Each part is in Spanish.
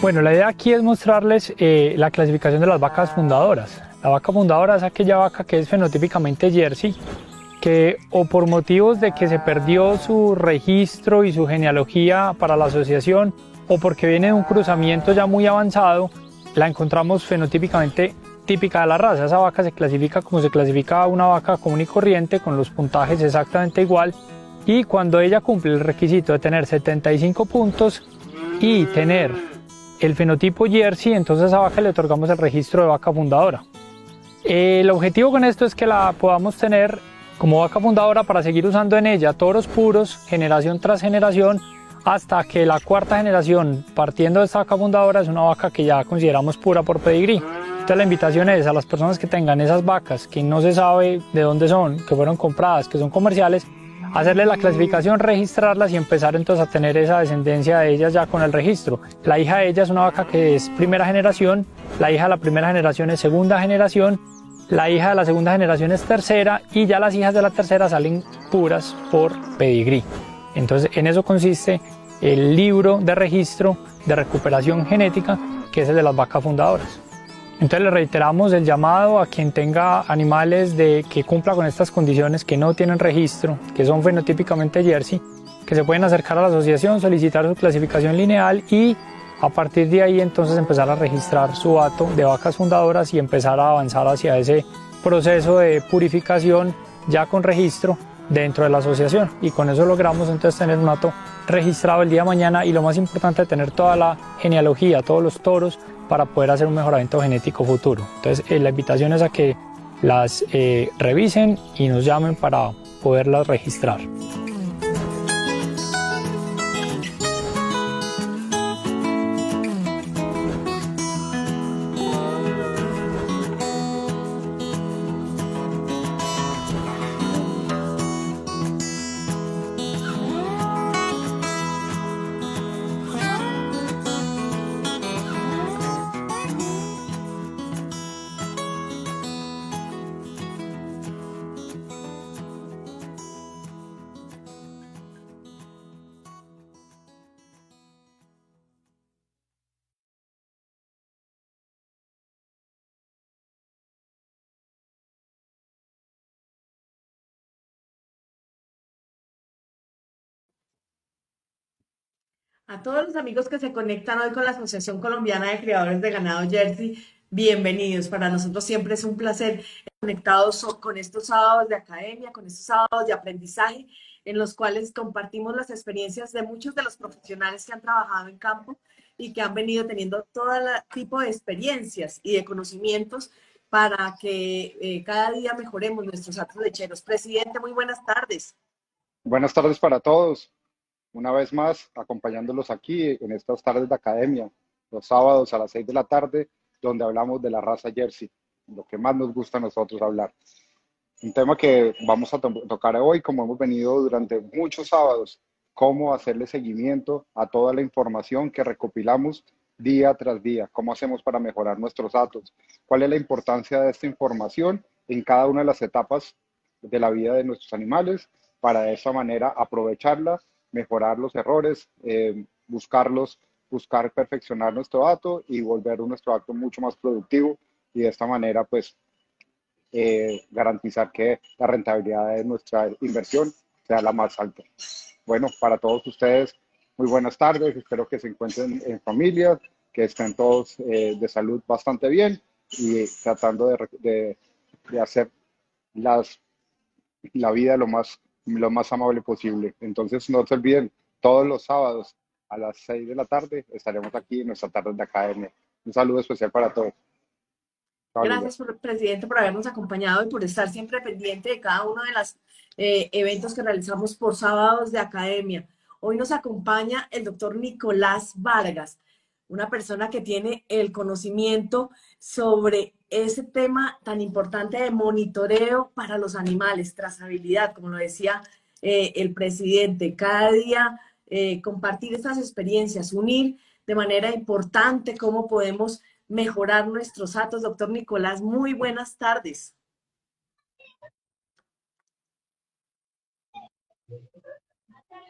Bueno, la idea aquí es mostrarles la clasificación de las vacas fundadoras. La vaca fundadora es aquella vaca que es fenotípicamente Jersey, que o por motivos de que se perdió su registro y su genealogía para la asociación, o porque viene de un cruzamiento ya muy avanzado, la encontramos fenotípicamente típica de la raza. Esa vaca se clasifica como se clasifica una vaca común y corriente, con los puntajes exactamente igual, y cuando ella cumple el requisito de tener 75 puntos y tener el fenotipo Jersey, entonces a esa vaca le otorgamos el registro de vaca fundadora. El objetivo con esto es que la podamos tener como vaca fundadora para seguir usando en ella toros puros, generación tras generación, hasta que la cuarta generación, partiendo de esta vaca fundadora, es una vaca que ya consideramos pura por pedigrí. Entonces la invitación es a las personas que tengan esas vacas, que no se sabe de dónde son, que fueron compradas, que son comerciales, hacerle la clasificación, registrarlas y empezar entonces a tener esa descendencia de ellas ya con el registro. La hija de ella es una vaca que es primera generación, la hija de la primera generación es segunda generación, la hija de la segunda generación es tercera y ya las hijas de la tercera salen puras por pedigrí. Entonces en eso consiste el libro de registro de recuperación genética, que es el de las vacas fundadoras. Entonces le reiteramos el llamado a quien tenga animales que cumpla con estas condiciones, que no tienen registro, que son fenotípicamente Jersey, que se pueden acercar a la asociación, solicitar su clasificación lineal y a partir de ahí entonces empezar a registrar su hato de vacas fundadoras y empezar a avanzar hacia ese proceso de purificación ya con registro dentro de la asociación, y con eso logramos entonces tener un hato registrado el día de mañana y, lo más importante, tener toda la genealogía, todos los toros, para poder hacer un mejoramiento genético futuro. Entonces la invitación es a que las revisen y nos llamen para poderlas registrar. A todos los amigos que se conectan hoy con la Asociación Colombiana de Criadores de Ganado Jersey, bienvenidos. Para nosotros siempre es un placer conectados con estos sábados de academia, con estos sábados de aprendizaje, en los cuales compartimos las experiencias de muchos de los profesionales que han trabajado en campo y que han venido teniendo todo tipo de experiencias y de conocimientos para que cada día mejoremos nuestros actos lecheros. Presidente, muy buenas tardes. Buenas tardes para todos. Una vez más, acompañándolos aquí en estas tardes de academia, los sábados a las 6 de la tarde, donde hablamos de la raza Jersey, lo que más nos gusta a nosotros hablar. Un tema que vamos a tocar hoy, como hemos venido durante muchos sábados, cómo hacerle seguimiento a toda la información que recopilamos día tras día, cómo hacemos para mejorar nuestros datos, cuál es la importancia de esta información en cada una de las etapas de la vida de nuestros animales, para de esa manera aprovecharla, mejorar los errores, buscar perfeccionar nuestro dato y volver nuestro acto mucho más productivo, y de esta manera pues garantizar que la rentabilidad de nuestra inversión sea la más alta. Bueno, para todos ustedes, muy buenas tardes. Espero que se encuentren en familia, que estén todos de salud bastante bien y tratando de hacer las, la vida lo más amable posible. Entonces, no se olviden, todos los sábados a las 6 de la tarde estaremos aquí en nuestra tarde de academia. Un saludo especial para todos. Chao, Lilia. Gracias, presidente, por habernos acompañado y por estar siempre pendiente de cada uno de los eventos que realizamos por sábados de academia. Hoy nos acompaña el doctor Nicolás Vargas, una persona que tiene el conocimiento sobre ese tema tan importante de monitoreo para los animales, trazabilidad, como lo decía el presidente. Cada día compartir estas experiencias, unir de manera importante cómo podemos mejorar nuestros datos. Doctor Nicolás, muy buenas tardes.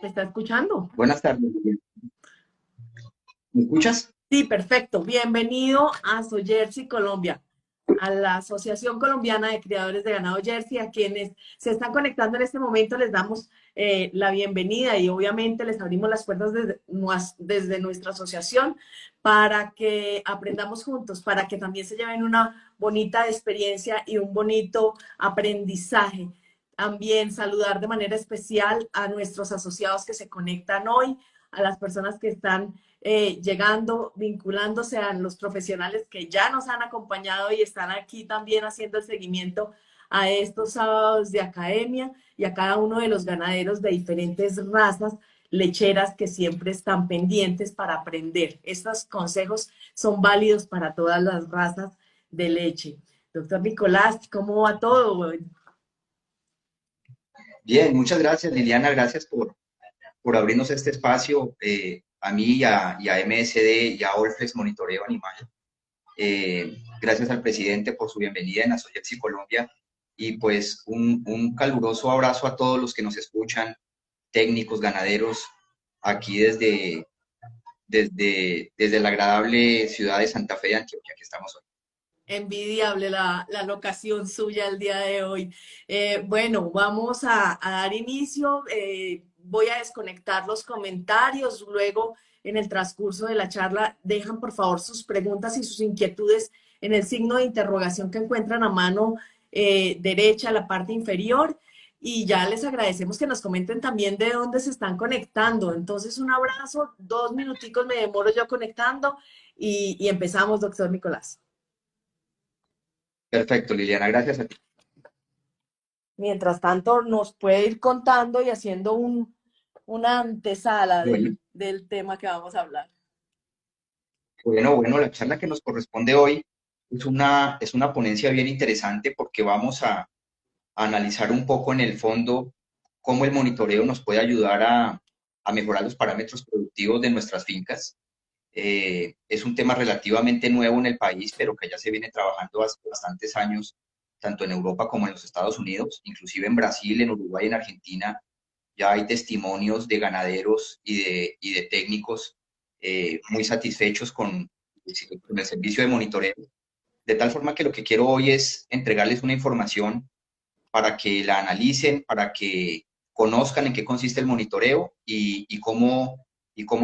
¿Me está escuchando? Buenas tardes. ¿Me escuchas? Sí, perfecto. Bienvenido a Sojersey Colombia, a la Asociación Colombiana de Criadores de Ganado Jersey. A quienes se están conectando en este momento les damos la bienvenida y obviamente les abrimos las puertas desde nuestra asociación para que aprendamos juntos, para que también se lleven una bonita experiencia y un bonito aprendizaje. También saludar de manera especial a nuestros asociados que se conectan hoy, a las personas que están llegando, vinculándose a los profesionales que ya nos han acompañado y están aquí también haciendo el seguimiento a estos sábados de academia y a cada uno de los ganaderos de diferentes razas lecheras que siempre están pendientes para aprender. Estos consejos son válidos para todas las razas de leche. Doctor Nicolás, ¿cómo va todo? Bien, muchas gracias Liliana, gracias por abrirnos este espacio a mí y a MSD y a Allflex Monitoreo Animal. Gracias al presidente por su bienvenida en Assojersey Colombia y pues un caluroso abrazo a todos los que nos escuchan, técnicos, ganaderos, aquí desde la agradable ciudad de Santa Fe de Antioquia, que estamos hoy. Envidiable la locación suya el día de hoy. Bueno, vamos a dar inicio. Voy a desconectar los comentarios. Luego, en el transcurso de la charla, dejan por favor sus preguntas y sus inquietudes en el signo de interrogación que encuentran a mano derecha, la parte inferior. Y ya les agradecemos que nos comenten también de dónde se están conectando. Entonces, un abrazo, 2 minuticos me demoro yo conectando y empezamos, doctor Nicolás. Perfecto, Liliana, gracias a ti. Mientras tanto, nos puede ir contando y haciendo una antesala Bueno, del tema que vamos a hablar. bueno, la charla que nos corresponde hoy es una ponencia bien interesante porque vamos a analizar un poco en el fondo cómo el monitoreo nos puede ayudar a mejorar los parámetros productivos de nuestras fincas. Es un tema relativamente nuevo en el país, pero que ya se viene trabajando hace bastantes años, tanto en Europa como en los Estados Unidos, inclusive en Brasil, en Uruguay, en Argentina. Ya hay testimonios de ganaderos y de técnicos muy satisfechos con el servicio de monitoreo. De tal forma que lo que quiero hoy es entregarles una información para que la analicen, para que conozcan en qué consiste el monitoreo y cómo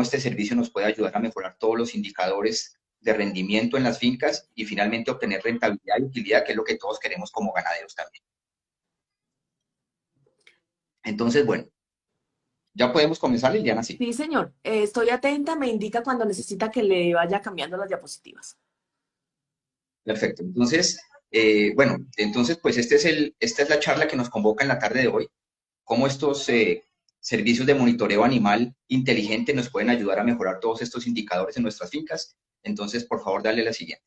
este servicio nos puede ayudar a mejorar todos los indicadores de rendimiento en las fincas y finalmente obtener rentabilidad y utilidad, que es lo que todos queremos como ganaderos también. Entonces, bueno, ya podemos comenzar, Liliana, sí. Sí, señor. Estoy atenta, me indica cuando necesita que le vaya cambiando las diapositivas. Perfecto. Entonces, entonces, pues esta es la charla que nos convoca en la tarde de hoy. Cómo estos servicios de monitoreo animal inteligente nos pueden ayudar a mejorar todos estos indicadores en nuestras fincas. Entonces, por favor, dale la siguiente.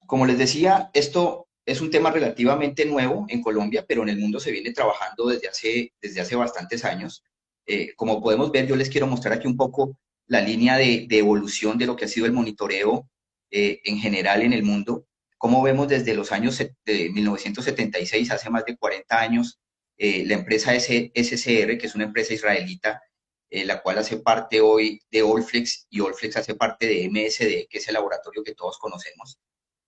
Como les decía, esto es un tema relativamente nuevo en Colombia, pero en el mundo se viene trabajando desde hace bastantes años. Como podemos ver, yo les quiero mostrar aquí un poco la línea de evolución de lo que ha sido el monitoreo en general en el mundo. Como vemos desde los años de 1976, hace más de 40 años, la empresa SCR, que es una empresa israelita, la cual hace parte hoy de Allflex, y Allflex hace parte de MSD, que es el laboratorio que todos conocemos.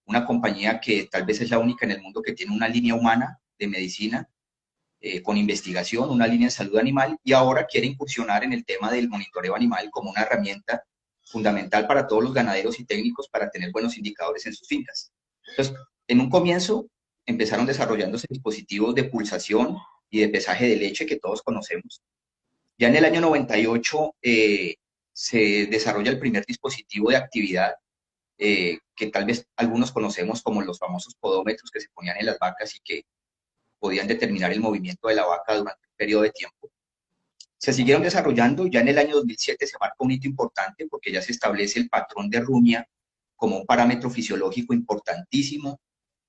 Una compañía que tal vez es la única en el mundo que tiene una línea humana de medicina con investigación, una línea de salud animal, y ahora quiere incursionar en el tema del monitoreo animal como una herramienta fundamental para todos los ganaderos y técnicos para tener buenos indicadores en sus fincas. Entonces, en un comienzo empezaron desarrollándose dispositivos de pulsación y de pesaje de leche que todos conocemos. Ya en el año 98 se desarrolla el primer dispositivo de actividad que tal vez algunos conocemos como los famosos podómetros que se ponían en las vacas y que podían determinar el movimiento de la vaca durante un periodo de tiempo. Se siguieron desarrollando, ya en el año 2007 se marca un hito importante porque ya se establece el patrón de Rumia como un parámetro fisiológico importantísimo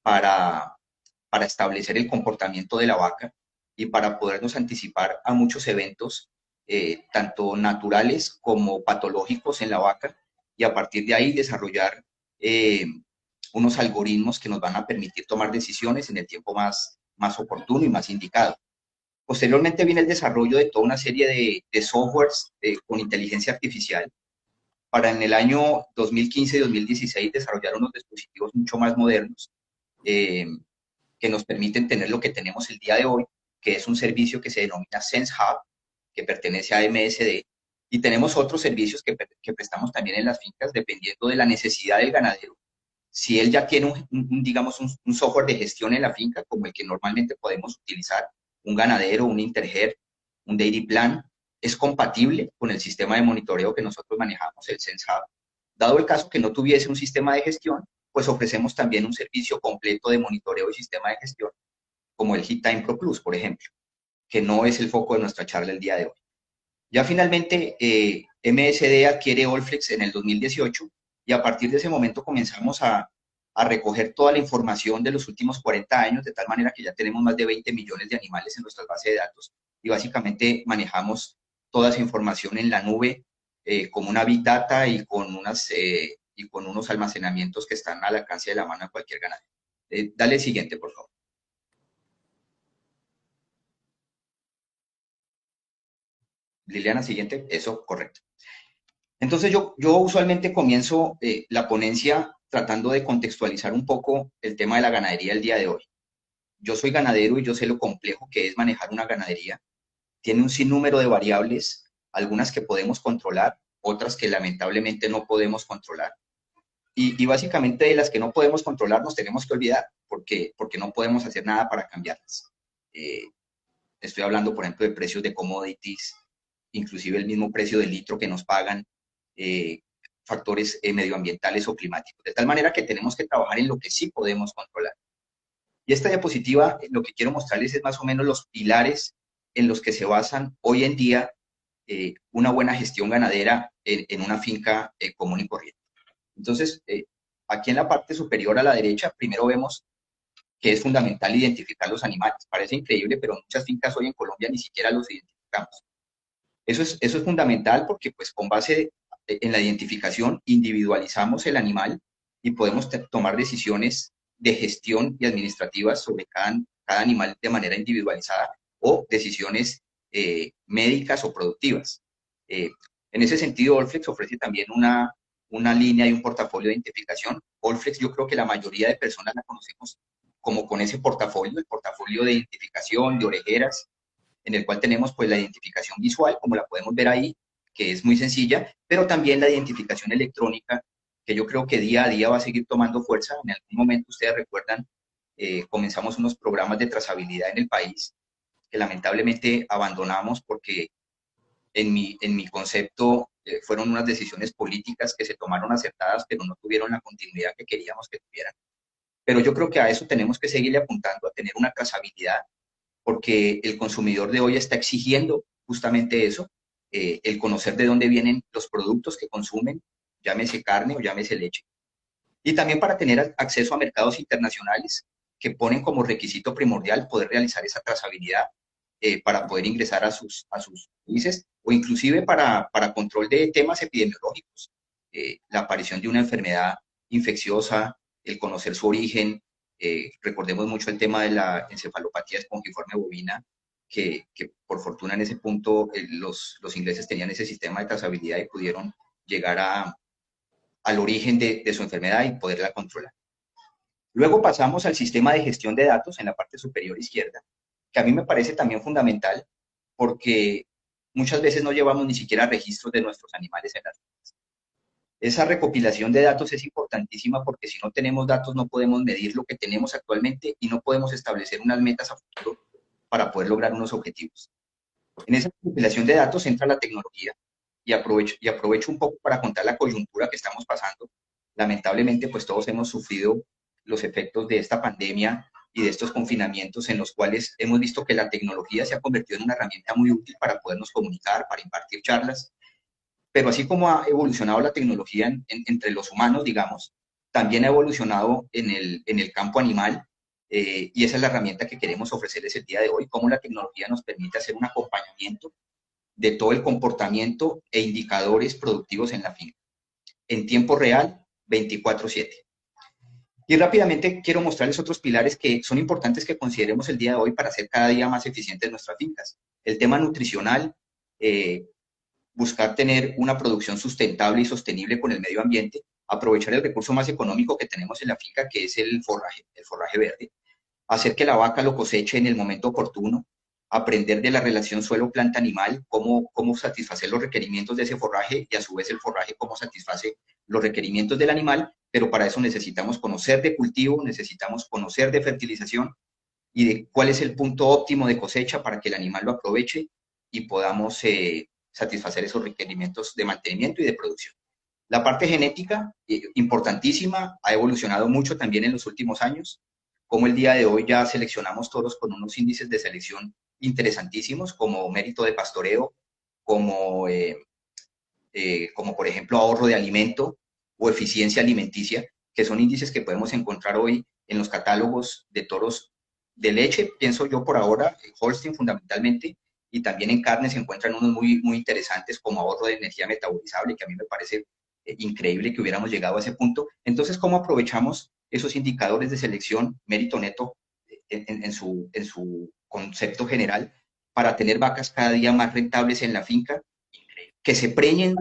para establecer el comportamiento de la vaca y para podernos anticipar a muchos eventos, tanto naturales como patológicos en la vaca, y a partir de ahí desarrollar unos algoritmos que nos van a permitir tomar decisiones en el tiempo más oportuno y más indicado. Posteriormente viene el desarrollo de toda una serie de softwares con inteligencia artificial para en el año 2015 y 2016 desarrollar unos dispositivos mucho más modernos eh, que nos permiten tener lo que tenemos el día de hoy, que es un servicio que se denomina Sense Hub, que pertenece a MSD, y tenemos otros servicios que prestamos también en las fincas dependiendo de la necesidad del ganadero. Si él ya tiene digamos, un software de gestión en la finca, como el que normalmente podemos utilizar, un ganadero, un Interher, un Dairy Plan, es compatible con el sistema de monitoreo que nosotros manejamos, el Sense Hub. Dado el caso que no tuviese un sistema de gestión, pues ofrecemos también un servicio completo de monitoreo y sistema de gestión, como el Heat Time Pro Plus, por ejemplo, que no es el foco de nuestra charla el día de hoy. Ya finalmente, MSD adquiere Allflex en el 2018 y a partir de ese momento comenzamos a recoger toda la información de los últimos 40 años, de tal manera que ya tenemos más de 20 millones de animales en nuestras bases de datos y básicamente manejamos toda esa información en la nube como una Big Data y con unos almacenamientos que están al alcance de la mano de cualquier ganadero. Dale el siguiente, por favor. Liliana, siguiente. Eso, correcto. Entonces yo usualmente comienzo la ponencia tratando de contextualizar un poco el tema de la ganadería el día de hoy. Yo soy ganadero y yo sé lo complejo que es manejar una ganadería. Tiene un sinnúmero de variables, algunas que podemos controlar, otras que lamentablemente no podemos controlar. Y básicamente de las que no podemos controlar nos tenemos que olvidar porque no podemos hacer nada para cambiarlas. Estoy hablando, por ejemplo, de precios de commodities, inclusive el mismo precio del litro que nos pagan, factores medioambientales o climáticos. De tal manera que tenemos que trabajar en lo que sí podemos controlar. Y esta diapositiva, lo que quiero mostrarles es más o menos los pilares en los que se basan hoy en día una buena gestión ganadera en una finca común y corriente. Entonces, aquí en la parte superior a la derecha, primero vemos que es fundamental identificar los animales. Parece increíble, pero muchas fincas hoy en Colombia ni siquiera los identificamos. Eso es fundamental porque pues con base en la identificación individualizamos el animal y podemos tomar decisiones de gestión y administrativas sobre cada animal de manera individualizada o decisiones médicas o productivas. En ese sentido, Allflex ofrece también una línea y un portafolio de identificación. Allflex yo creo que la mayoría de personas la conocemos como con ese portafolio, el portafolio de identificación, de orejeras, en el cual tenemos pues la identificación visual, como la podemos ver ahí, que es muy sencilla, pero también la identificación electrónica, que yo creo que día a día va a seguir tomando fuerza. En algún momento, ustedes recuerdan, comenzamos unos programas de trazabilidad en el país, que lamentablemente abandonamos porque en mi concepto fueron unas decisiones políticas que se tomaron acertadas, pero no tuvieron la continuidad que queríamos que tuvieran. Pero yo creo que a eso tenemos que seguirle apuntando, a tener una trazabilidad, porque el consumidor de hoy está exigiendo justamente eso, el conocer de dónde vienen los productos que consumen, llámese carne o llámese leche. Y también para tener acceso a mercados internacionales que ponen como requisito primordial poder realizar esa trazabilidad para poder ingresar a sus países o inclusive para control de temas epidemiológicos. La aparición de una enfermedad infecciosa, el conocer su origen. Recordemos mucho el tema de la encefalopatía espongiforme bovina, que por fortuna en ese punto los ingleses tenían ese sistema de trazabilidad y pudieron llegar al origen de su enfermedad y poderla controlar. Luego pasamos al sistema de gestión de datos en la parte superior izquierda, que a mí me parece también fundamental porque muchas veces no llevamos ni siquiera registros de nuestros animales en las fincas. Esa recopilación de datos es importantísima porque si no tenemos datos no podemos medir lo que tenemos actualmente y no podemos establecer unas metas a futuro para poder lograr unos objetivos. En esa recopilación de datos entra la tecnología y aprovecho un poco para contar la coyuntura que estamos pasando. Lamentablemente, pues todos hemos sufrido los efectos de esta pandemia y de estos confinamientos en los cuales hemos visto que la tecnología se ha convertido en una herramienta muy útil para podernos comunicar, para impartir charlas. Pero así como ha evolucionado la tecnología entre los humanos, digamos, también ha evolucionado en el campo animal y esa es la herramienta que queremos ofrecerles el día de hoy, cómo la tecnología nos permite hacer un acompañamiento de todo el comportamiento e indicadores productivos en la finca, en tiempo real, 24/7. Y rápidamente quiero mostrarles otros pilares que son importantes que consideremos el día de hoy para hacer cada día más eficientes nuestras fincas. El tema nutricional, buscar tener una producción sustentable y sostenible con el medio ambiente, aprovechar el recurso más económico que tenemos en la finca, que es el forraje verde, hacer que la vaca lo coseche en el momento oportuno, aprender de la relación suelo-planta-animal, cómo satisfacer los requerimientos de ese forraje y a su vez el forraje cómo satisface los requerimientos del animal, pero para eso necesitamos conocer de cultivo, necesitamos conocer de fertilización y de cuál es el punto óptimo de cosecha para que el animal lo aproveche y podamos satisfacer esos requerimientos de mantenimiento y de producción. La parte genética, importantísima, ha evolucionado mucho también en los últimos años, como el día de hoy ya seleccionamos toros con unos índices de selección interesantísimos, como mérito de pastoreo, como por ejemplo ahorro de alimento o eficiencia alimenticia, que son índices que podemos encontrar hoy en los catálogos de toros de leche, pienso yo por ahora, Holstein fundamentalmente, y también en carne se encuentran unos muy, muy interesantes como ahorro de energía metabolizable, que a mí me parece increíble que hubiéramos llegado a ese punto. Entonces, ¿cómo aprovechamos esos indicadores de selección, mérito neto, en su concepto general, para tener vacas cada día más rentables en la finca, que se preñen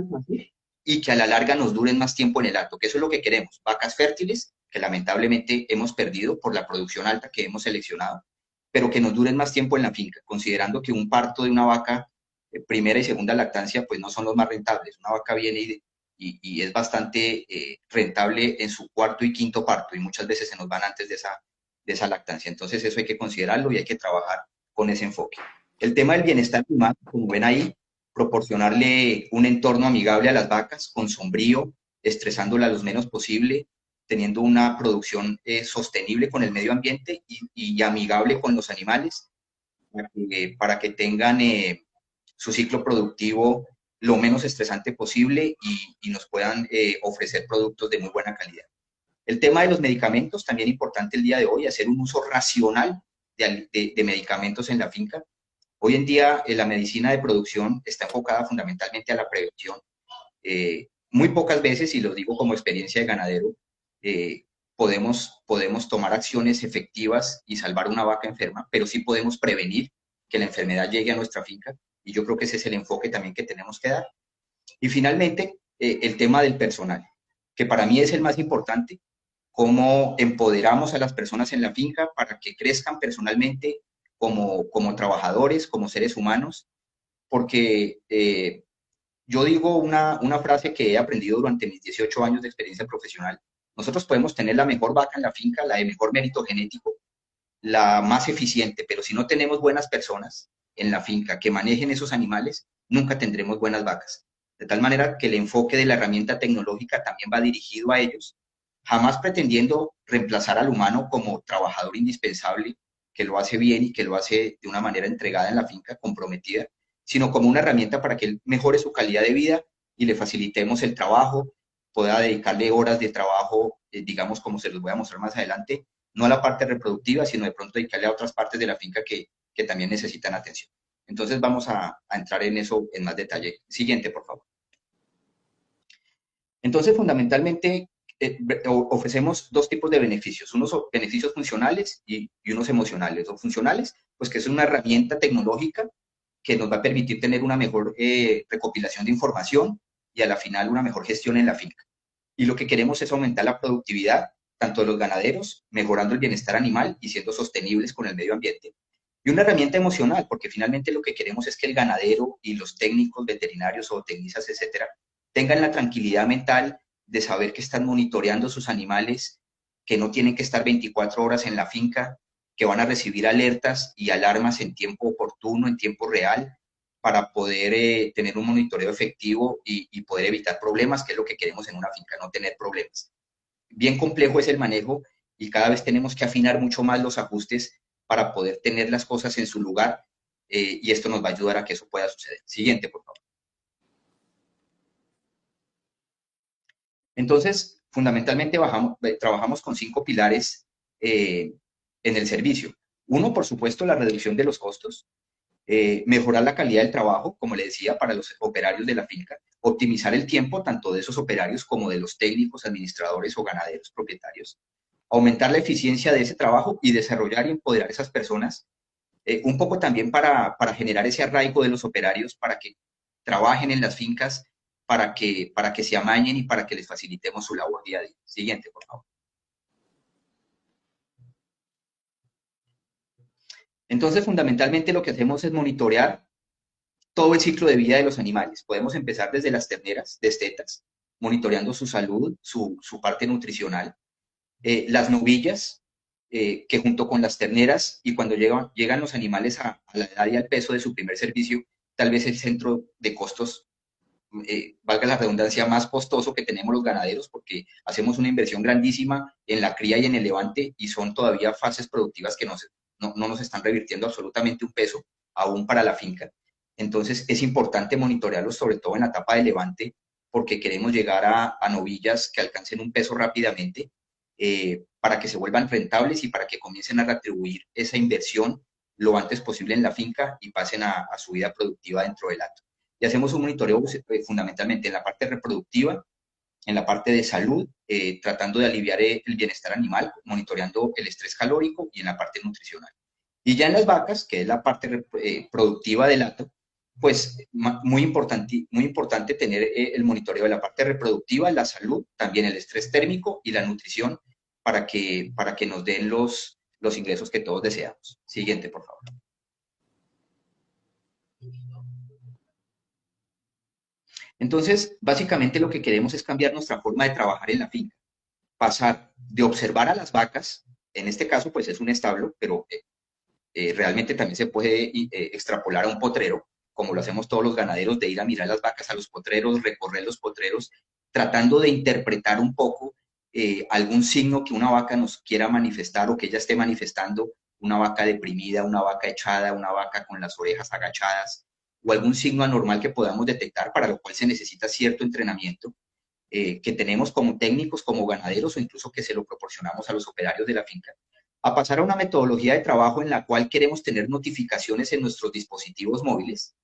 y que a la larga nos duren más tiempo en el hato, que eso es lo que queremos, vacas fértiles, que lamentablemente hemos perdido por la producción alta que hemos seleccionado, pero que nos duren más tiempo en la finca, considerando que un parto de una vaca primera y segunda lactancia, pues no son los más rentables. Una vaca viene y es bastante rentable en su cuarto y quinto parto, y muchas veces se nos van antes de esa lactancia. Entonces eso hay que considerarlo y hay que trabajar con ese enfoque. El tema del bienestar animal, como ven ahí, proporcionarle un entorno amigable a las vacas, con sombrío, estresándolas lo menos posible, teniendo una producción sostenible con el medio ambiente y amigable con los animales, para que tengan su ciclo productivo lo menos estresante posible y nos puedan ofrecer productos de muy buena calidad. El tema de los medicamentos, también importante el día de hoy, hacer un uso racional de medicamentos en la finca. Hoy en día la medicina de producción está enfocada fundamentalmente a la prevención. Muy pocas veces, y lo digo como experiencia de ganadero, podemos tomar acciones efectivas y salvar una vaca enferma, pero sí podemos prevenir que la enfermedad llegue a nuestra finca, y yo creo que ese es el enfoque también que tenemos que dar. Y finalmente, el tema del personal, que para mí es el más importante, cómo empoderamos a las personas en la finca para que crezcan personalmente como trabajadores, como seres humanos, porque yo digo una frase que he aprendido durante mis 18 años de experiencia profesional. Nosotros podemos tener la mejor vaca en la finca, la de mejor mérito genético, la más eficiente, pero si no tenemos buenas personas en la finca que manejen esos animales, nunca tendremos buenas vacas. De tal manera que el enfoque de la herramienta tecnológica también va dirigido a ellos, jamás pretendiendo reemplazar al humano como trabajador indispensable, que lo hace bien y que lo hace de una manera entregada en la finca, comprometida, sino como una herramienta para que él mejore su calidad de vida y le facilitemos el trabajo, pueda dedicarle horas de trabajo, digamos, como se los voy a mostrar más adelante, no a la parte reproductiva, sino de pronto dedicarle a otras partes de la finca que también necesitan atención. Entonces vamos a entrar en eso en más detalle. Siguiente, por favor. Entonces, fundamentalmente, ofrecemos dos tipos de beneficios, unos beneficios funcionales y unos emocionales. Los funcionales, pues que es una herramienta tecnológica que nos va a permitir tener una mejor recopilación de información y a la final una mejor gestión en la finca. Y lo que queremos es aumentar la productividad, tanto de los ganaderos, mejorando el bienestar animal y siendo sostenibles con el medio ambiente. Y una herramienta emocional, porque finalmente lo que queremos es que el ganadero y los técnicos veterinarios o tecnistas, etcétera, tengan la tranquilidad mental de saber que están monitoreando sus animales, que no tienen que estar 24 horas en la finca, que van a recibir alertas y alarmas en tiempo oportuno, en tiempo real, para poder tener un monitoreo efectivo y poder evitar problemas, que es lo que queremos en una finca, no tener problemas. Bien complejo es el manejo y cada vez tenemos que afinar mucho más los ajustes para poder tener las cosas en su lugar, y esto nos va a ayudar a que eso pueda suceder. Siguiente, por favor. Entonces, fundamentalmente trabajamos con 5 pilares en el servicio. Uno, por supuesto, la reducción de los costos, mejorar la calidad del trabajo, como le decía, para los operarios de la finca, optimizar el tiempo tanto de esos operarios como de los técnicos, administradores o ganaderos propietarios, aumentar la eficiencia de ese trabajo y desarrollar y empoderar a esas personas, un poco también para generar ese arraigo de los operarios, para que trabajen en las fincas, para que se amañen y para que les facilitemos su labor día a día. Siguiente, por favor. Entonces, fundamentalmente lo que hacemos es monitorear todo el ciclo de vida de los animales. Podemos empezar desde las terneras destetas, monitoreando su salud, su parte nutricional. Las novillas, que junto con las terneras y cuando llegan los animales a la edad y al peso de su primer servicio, tal vez el centro de costos, valga la redundancia, más costoso que tenemos los ganaderos, porque hacemos una inversión grandísima en la cría y en el levante y son todavía fases productivas que no nos están revirtiendo absolutamente un peso aún para la finca. Entonces es importante monitorearlos, sobre todo en la etapa de levante, porque queremos llegar a novillas que alcancen un peso rápidamente, para que se vuelvan rentables y para que comiencen a retribuir esa inversión lo antes posible en la finca y pasen a su vida productiva dentro del hato. Y hacemos un monitoreo fundamentalmente en la parte reproductiva, en la parte de salud, tratando de aliviar el bienestar animal, monitoreando el estrés calórico y en la parte nutricional. Y ya en las vacas, que es la parte productiva del hato, pues muy importante tener el monitoreo de la parte reproductiva, la salud, también el estrés térmico y la nutrición para que nos den los ingresos que todos deseamos. Siguiente, por favor. Entonces, básicamente lo que queremos es cambiar nuestra forma de trabajar en la finca, pasar de observar a las vacas, en este caso pues es un establo, pero realmente también se puede extrapolar a un potrero, como lo hacemos todos los ganaderos, de ir a mirar las vacas a los potreros, recorrer los potreros, tratando de interpretar un poco algún signo que una vaca nos quiera manifestar o que ella esté manifestando, una vaca deprimida, una vaca echada, una vaca con las orejas agachadas, o algún signo anormal que podamos detectar, para lo cual se necesita cierto entrenamiento que tenemos como técnicos, como ganaderos, o incluso que se lo proporcionamos a los operarios de la finca, a pasar a una metodología de trabajo en la cual queremos tener notificaciones en nuestros dispositivos móviles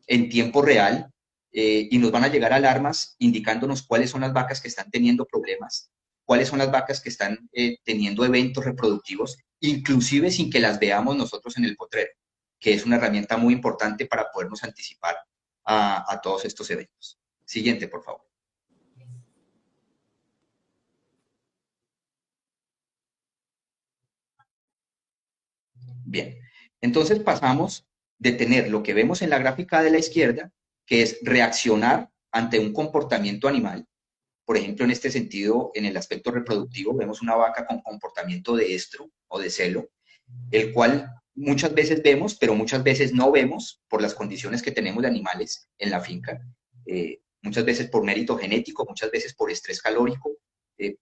en tiempo real, y nos van a llegar alarmas indicándonos cuáles son las vacas que están teniendo problemas, cuáles son las vacas que están teniendo eventos reproductivos, inclusive sin que las veamos nosotros en el potrero, que es una herramienta muy importante para podernos anticipar a todos estos eventos. Siguiente, por favor. Bien, entonces pasamos de tener lo que vemos en la gráfica de la izquierda, que es reaccionar ante un comportamiento animal. Por ejemplo, en este sentido, en el aspecto reproductivo, vemos una vaca con comportamiento de estro o de celo, el cual muchas veces vemos, pero muchas veces no vemos por las condiciones que tenemos de animales en la finca. Muchas veces por mérito genético, muchas veces por estrés calórico,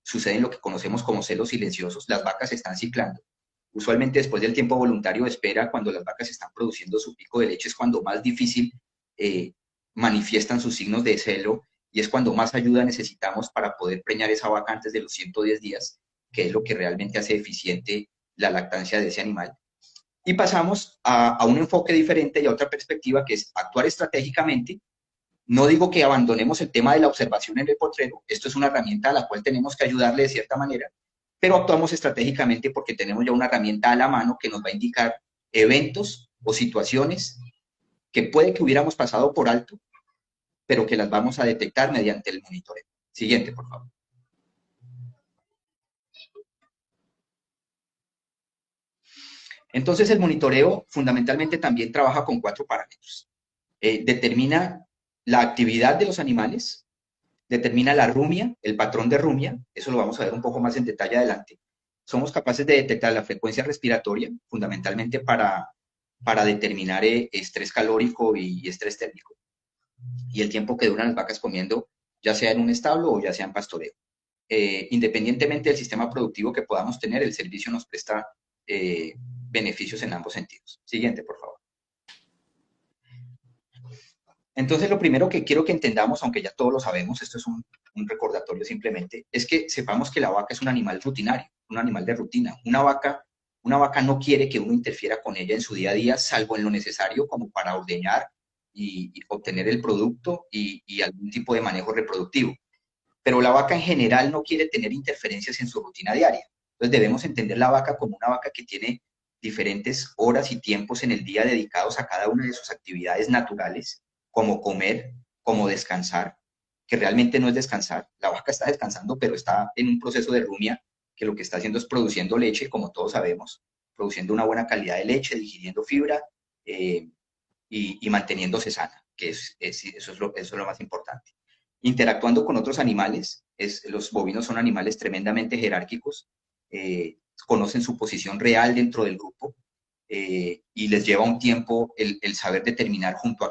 suceden lo que conocemos como celos silenciosos. Las vacas se están ciclando. Usualmente después del tiempo voluntario de espera, cuando las vacas están produciendo su pico de leche, es cuando más difícil manifiestan sus signos de celo y es cuando más ayuda necesitamos para poder preñar esa vaca antes de los 110 días, que es lo que realmente hace eficiente la lactancia de ese animal. Y pasamos a un enfoque diferente y a otra perspectiva, que es actuar estratégicamente. No digo que abandonemos el tema de la observación en el potrero, esto es una herramienta a la cual tenemos que ayudarle de cierta manera, pero actuamos estratégicamente porque tenemos ya una herramienta a la mano que nos va a indicar eventos o situaciones que puede que hubiéramos pasado por alto, pero que las vamos a detectar mediante el monitoreo. Siguiente, por favor. Entonces, el monitoreo fundamentalmente también trabaja con 4 parámetros. Determina la actividad de los animales, determina la rumia, el patrón de rumia, eso lo vamos a ver un poco más en detalle adelante. Somos capaces de detectar la frecuencia respiratoria, fundamentalmente para determinar estrés calórico y estrés térmico, y el tiempo que duran las vacas comiendo, ya sea en un establo o ya sea en pastoreo. Independientemente del sistema productivo que podamos tener, el servicio nos presta beneficios en ambos sentidos. Siguiente, por favor. Entonces, lo primero que quiero que entendamos, aunque ya todos lo sabemos, esto es un recordatorio simplemente, es que sepamos que la vaca es un animal rutinario, un animal de rutina. Una vaca no quiere que uno interfiera con ella en su día a día, salvo en lo necesario como para ordeñar y obtener el producto y algún tipo de manejo reproductivo. Pero la vaca en general no quiere tener interferencias en su rutina diaria. Entonces debemos entender la vaca como una vaca que tiene diferentes horas y tiempos en el día dedicados a cada una de sus actividades naturales, como comer, como descansar, que realmente no es descansar. La vaca está descansando, pero está en un proceso de rumia, que lo que está haciendo es produciendo leche, como todos sabemos, produciendo una buena calidad de leche, digiriendo fibra y manteniéndose sana, que eso es lo más importante. Interactuando con otros animales, los bovinos son animales tremendamente jerárquicos, conocen su posición real dentro del grupo y les lleva un tiempo el saber determinar junto a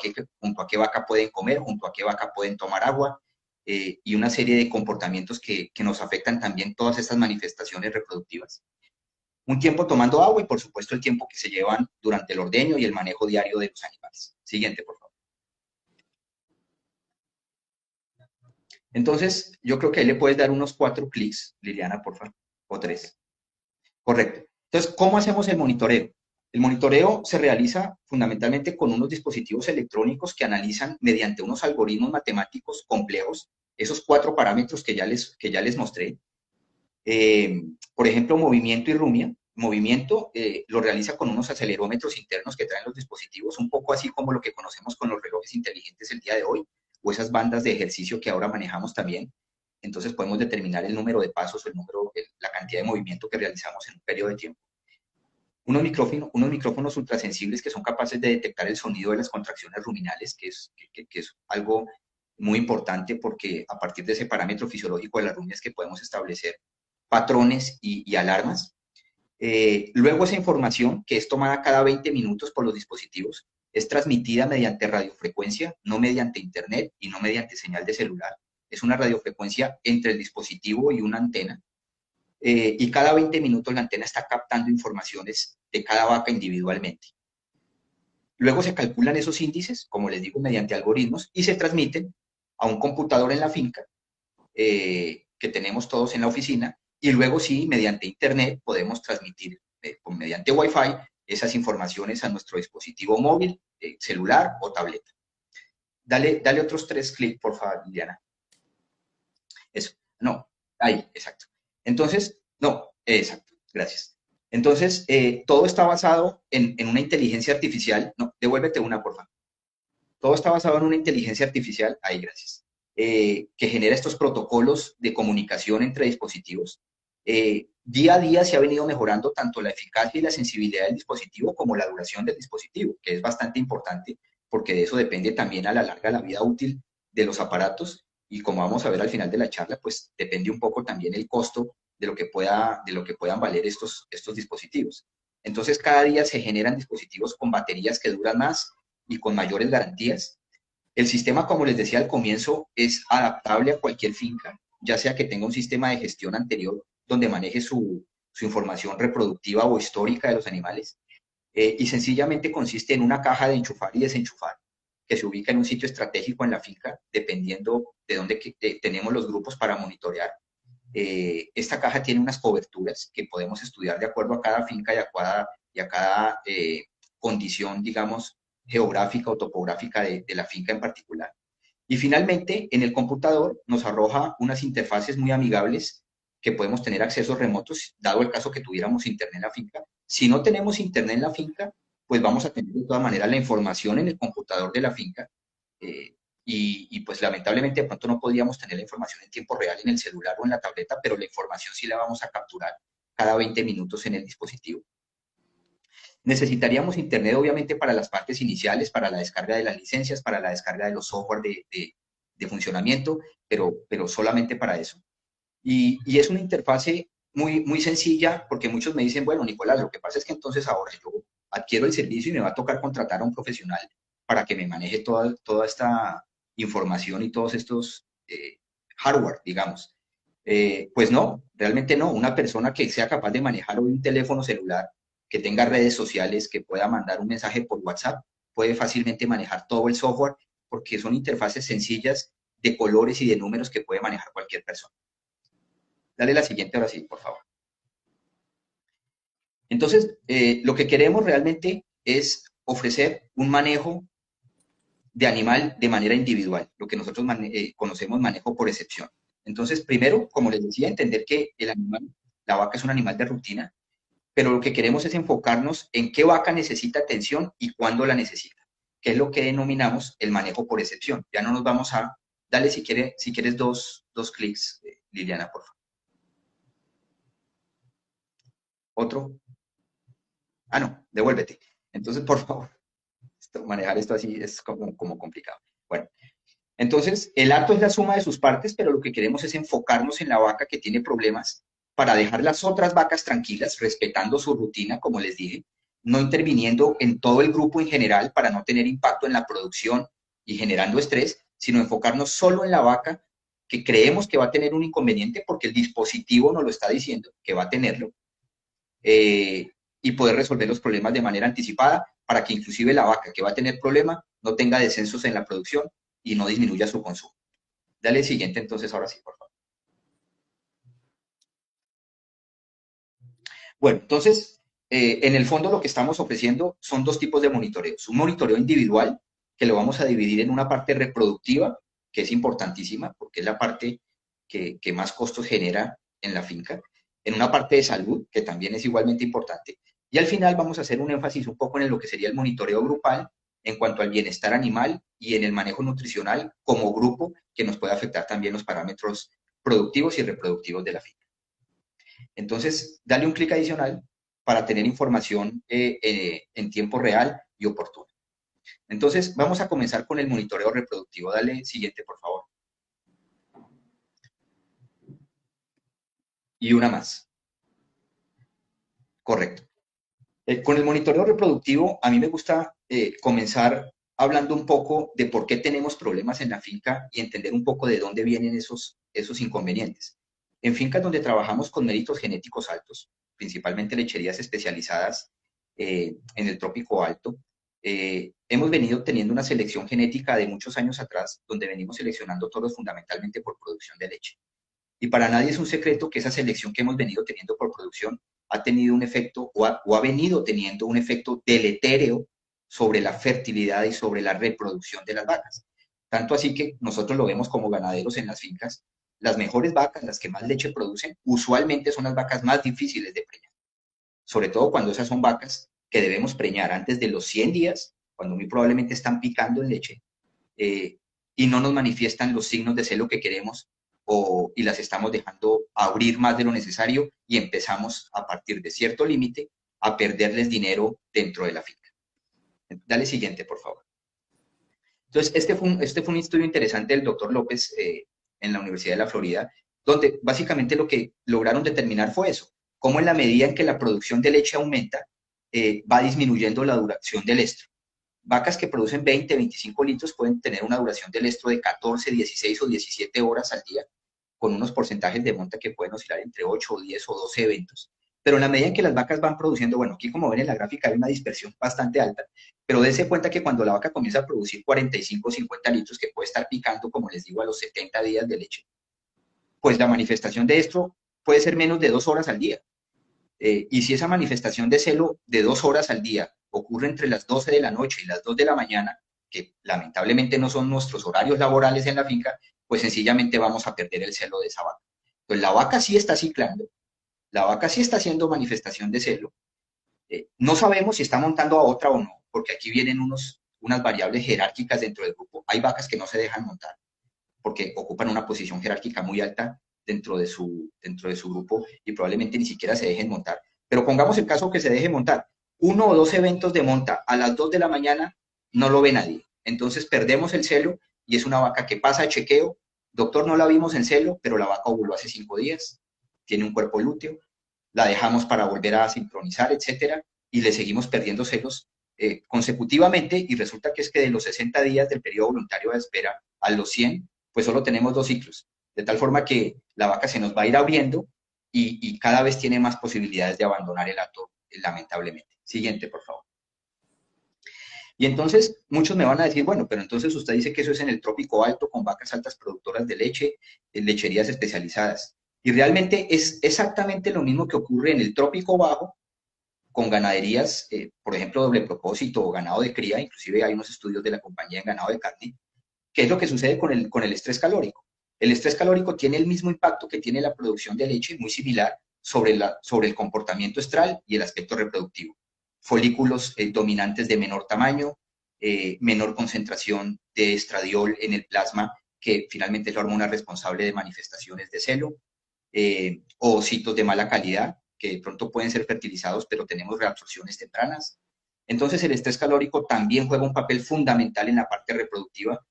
qué vaca pueden comer, junto a qué vaca pueden tomar agua, y una serie de comportamientos que nos afectan también todas estas manifestaciones reproductivas. Un tiempo tomando agua y, por supuesto, el tiempo que se llevan durante el ordeño y el manejo diario de los animales. Siguiente, por favor. Entonces, yo creo que ahí le puedes dar unos 4 clics, Liliana, por favor, o 3. Correcto. Entonces, ¿cómo hacemos el monitoreo? El monitoreo se realiza fundamentalmente con unos dispositivos electrónicos que analizan mediante unos algoritmos matemáticos complejos esos 4 parámetros que ya les mostré. Por ejemplo, movimiento y rumia. Movimiento lo realiza con unos acelerómetros internos que traen los dispositivos, un poco así como lo que conocemos con los relojes inteligentes el día de hoy, o esas bandas de ejercicio que ahora manejamos también. Entonces podemos determinar el número de pasos, la cantidad de movimiento que realizamos en un periodo de tiempo. Unos micrófonos ultrasensibles que son capaces de detectar el sonido de las contracciones ruminales, que es algo muy importante porque a partir de ese parámetro fisiológico de la rumia es que podemos establecer patrones y alarmas. Luego esa información, que es tomada cada 20 minutos por los dispositivos, es transmitida mediante radiofrecuencia, no mediante internet y no mediante señal de celular. Es una radiofrecuencia entre el dispositivo y una antena. Y cada 20 minutos la antena está captando informaciones de cada vaca individualmente. Luego se calculan esos índices, como les digo, mediante algoritmos y se transmiten a un computador en la finca que tenemos todos en la oficina, y luego sí, mediante internet podemos transmitir mediante Wi-Fi esas informaciones a nuestro dispositivo móvil, celular o tableta. Dale otros 3 clics, por favor, Liliana. Eso, no, ahí, exacto. Entonces, no, exacto, gracias. Entonces, todo está basado en una inteligencia artificial. No, devuélvete una, por favor. Todo está basado en una inteligencia artificial, ahí, gracias, que genera estos protocolos de comunicación entre dispositivos. Día a día se ha venido mejorando tanto la eficacia y la sensibilidad del dispositivo como la duración del dispositivo, que es bastante importante porque de eso depende también a la larga la vida útil de los aparatos, y como vamos a ver al final de la charla, pues depende un poco también el costo de lo que puedan valer estos dispositivos. Entonces cada día se generan dispositivos con baterías que duran más y con mayores garantías. El sistema, como les decía al comienzo, es adaptable a cualquier finca, ya sea que tenga un sistema de gestión anterior donde maneje su información reproductiva o histórica de los animales, y sencillamente consiste en una caja de enchufar y desenchufar que se ubica en un sitio estratégico en la finca, dependiendo de dónde tenemos los grupos para monitorear. Esta caja tiene unas coberturas que podemos estudiar de acuerdo a cada finca y a cada condición, digamos, geográfica o topográfica de la finca en particular. Y finalmente, en el computador nos arroja unas interfaces muy amigables que podemos tener accesos remotos, dado el caso que tuviéramos internet en la finca. Si no tenemos internet en la finca, pues vamos a tener de todas maneras la información en el computador de la finca, y pues lamentablemente de pronto no podríamos tener la información en tiempo real en el celular o en la tableta, pero la información sí la vamos a capturar cada 20 minutos en el dispositivo. Necesitaríamos internet obviamente para las partes iniciales, para la descarga de las licencias, para la descarga de los software de funcionamiento, pero solamente para eso. Y es una interfase muy sencilla, porque muchos me dicen, bueno, Nicolás, lo que pasa es que entonces ahora yo adquiero el servicio y me va a tocar contratar a un profesional para que me maneje toda esta información y todos estos hardware, digamos. Pues no, realmente no. Una persona que sea capaz de manejar hoy un teléfono celular, que tenga redes sociales, que pueda mandar un mensaje por WhatsApp, puede fácilmente manejar todo el software, porque son interfaces sencillas de colores y de números que puede manejar cualquier persona. Dale la siguiente ahora sí, por favor. Entonces, lo que queremos realmente es ofrecer un manejo de animal de manera individual, lo que nosotros conocemos manejo por excepción. Entonces, primero, como les decía, entender que el animal la vaca es un animal de rutina, pero lo que queremos es enfocarnos en qué vaca necesita atención y cuándo la necesita, que es lo que denominamos el manejo por excepción. Ya no nos vamos a... Dale si quieres dos clics, Liliana, por favor. Otro. Ah, no, devuélvete. Entonces, por favor, manejar esto así es como complicado. Bueno, entonces, el acto es la suma de sus partes, pero lo que queremos es enfocarnos en la vaca que tiene problemas para dejar las otras vacas tranquilas, respetando su rutina, como les dije, no interviniendo en todo el grupo en general para no tener impacto en la producción y generando estrés, sino enfocarnos solo en la vaca que creemos que va a tener un inconveniente porque el dispositivo nos lo está diciendo que va a tenerlo, y poder resolver los problemas de manera anticipada para que inclusive la vaca que va a tener problema no tenga descensos en la producción y no disminuya su consumo. Dale el siguiente entonces, ahora sí, por favor. Bueno, entonces, en el fondo lo que estamos ofreciendo son dos tipos de monitoreos. Un monitoreo individual, que lo vamos a dividir en una parte reproductiva, que es importantísima, porque es la parte que más costos genera en la finca. En una parte de salud, que también es igualmente importante. Y al final vamos a hacer un énfasis un poco en lo que sería el monitoreo grupal, en cuanto al bienestar animal y en el manejo nutricional como grupo, que nos puede afectar también los parámetros productivos y reproductivos de la finca. Entonces, dale un clic adicional para tener información en tiempo real y oportuna. Entonces, vamos a comenzar con el monitoreo reproductivo. Dale siguiente, por favor. Y una más. Correcto. Con el monitoreo reproductivo, a mí me gusta comenzar hablando un poco de por qué tenemos problemas en la finca y entender un poco de dónde vienen esos inconvenientes. En fincas donde trabajamos con méritos genéticos altos, principalmente lecherías especializadas en el trópico alto, hemos venido teniendo una selección genética de muchos años atrás, donde venimos seleccionando toros fundamentalmente por producción de leche. Y para nadie es un secreto que esa selección que hemos venido teniendo por producción ha tenido un efecto o ha venido teniendo un efecto deletéreo sobre la fertilidad y sobre la reproducción de las vacas. Tanto así que nosotros lo vemos como ganaderos en las fincas. Las mejores vacas, las que más leche producen, usualmente son las vacas más difíciles de preñar. Sobre todo cuando esas son vacas que debemos preñar antes de los 100 días, cuando muy probablemente están picando en leche, y no nos manifiestan los signos de celo que queremos, y las estamos dejando abrir más de lo necesario y empezamos a partir de cierto límite a perderles dinero dentro de la finca. Dale siguiente, por favor. Entonces, este fue un estudio interesante del doctor López en la Universidad de la Florida, donde básicamente lo que lograron determinar fue eso, cómo en la medida en que la producción de leche aumenta, va disminuyendo la duración del estro. Vacas que producen 20, 25 litros pueden tener una duración del estro de 14, 16 o 17 horas al día, con unos porcentajes de monta que pueden oscilar entre 8 o 10 o 12 eventos. Pero en la medida en que las vacas van produciendo, bueno, aquí como ven en la gráfica hay una dispersión bastante alta, pero dése cuenta que cuando la vaca comienza a producir 45 o 50 litros, que puede estar picando, como les digo, a los 70 días de leche, pues la manifestación de estro puede ser menos de 2 horas al día. Y si esa manifestación de celo de 2 horas al día ocurre entre las 12 de la noche y las 2 de la mañana, que lamentablemente no son nuestros horarios laborales en la finca, pues sencillamente vamos a perder el celo de esa vaca. Pues la vaca sí está ciclando, la vaca sí está haciendo manifestación de celo. No sabemos si está montando a otra o no, porque aquí vienen unas variables jerárquicas dentro del grupo. Hay vacas que no se dejan montar porque ocupan una posición jerárquica muy alta dentro de su grupo y probablemente ni siquiera se dejen montar. Pero pongamos el caso que se deje montar. 1 o 2 eventos de monta a las 2 de la mañana no lo ve nadie. Entonces perdemos el celo y es una vaca que pasa a chequeo. Doctor, no la vimos en celo, pero la vaca ovuló hace 5 días. Tiene un cuerpo lúteo. La dejamos para volver a sincronizar, etcétera, y le seguimos perdiendo celos consecutivamente y resulta que es que de los 60 días del periodo voluntario de espera a los 100, pues solo tenemos 2 ciclos. De tal forma que la vaca se nos va a ir abriendo y cada vez tiene más posibilidades de abandonar el hato, lamentablemente. Siguiente, por favor. Y entonces muchos me van a decir, bueno, pero entonces usted dice que eso es en el trópico alto con vacas altas productoras de leche, en lecherías especializadas. Y realmente es exactamente lo mismo que ocurre en el trópico bajo con ganaderías, por ejemplo, doble propósito o ganado de cría. Inclusive hay unos estudios de la compañía en ganado de carne. ¿Qué es lo que sucede con el estrés calórico? El estrés calórico tiene el mismo impacto que tiene la producción de leche, muy similar, sobre el comportamiento estral y el aspecto reproductivo. Folículos dominantes de menor tamaño, menor concentración de estradiol en el plasma, que finalmente es la hormona responsable de manifestaciones de celo, ovocitos de mala calidad, que de pronto pueden ser fertilizados, pero tenemos reabsorciones tempranas. Entonces, el estrés calórico también juega un papel fundamental en la parte reproductiva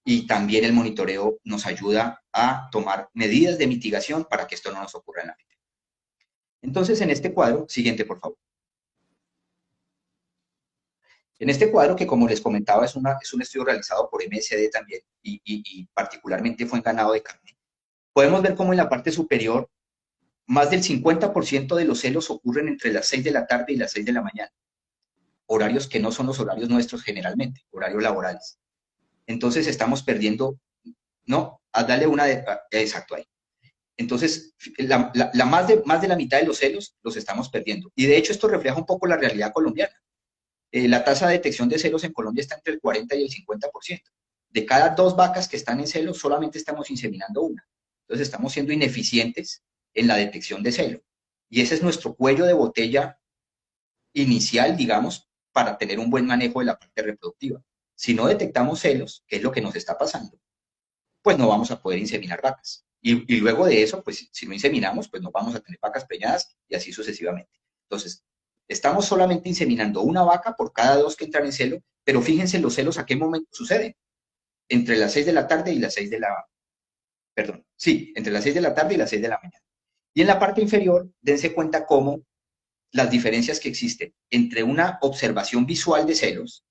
y también el monitoreo nos ayuda a tomar medidas de mitigación para que esto no nos ocurra en la vida. Entonces, en este cuadro, siguiente, por favor. En este cuadro, que como les comentaba, es un estudio realizado por MSD también y particularmente fue en ganado de carne, podemos ver cómo en la parte superior más del 50% de los celos ocurren entre las 6 de la tarde y las 6 de la mañana. Horarios que no son los horarios nuestros generalmente, horarios laborales. Entonces estamos perdiendo, no, dale una de, exacto ahí. Entonces, más de la mitad de los celos los estamos perdiendo. Y de hecho esto refleja un poco la realidad colombiana. La tasa de detección de celos en Colombia está entre el 40 y el 50%. De cada 2 vacas que están en celos, solamente estamos inseminando una. Entonces estamos siendo ineficientes en la detección de celo. Y ese es nuestro cuello de botella inicial, digamos, para tener un buen manejo de la parte reproductiva. Si no detectamos celos, que es lo que nos está pasando, pues no vamos a poder inseminar vacas. Y luego de eso, pues si no inseminamos, pues no vamos a tener vacas preñadas y así sucesivamente. Entonces, estamos solamente inseminando una vaca por cada 2 que entran en celo, pero fíjense los celos a qué momento suceden. Entre las 6 de la tarde y las 6 de la... Perdón, sí, entre las 6 de la tarde y las 6 de la mañana. Y en la parte inferior, dense cuenta cómo las diferencias que existen entre una observación visual de celos,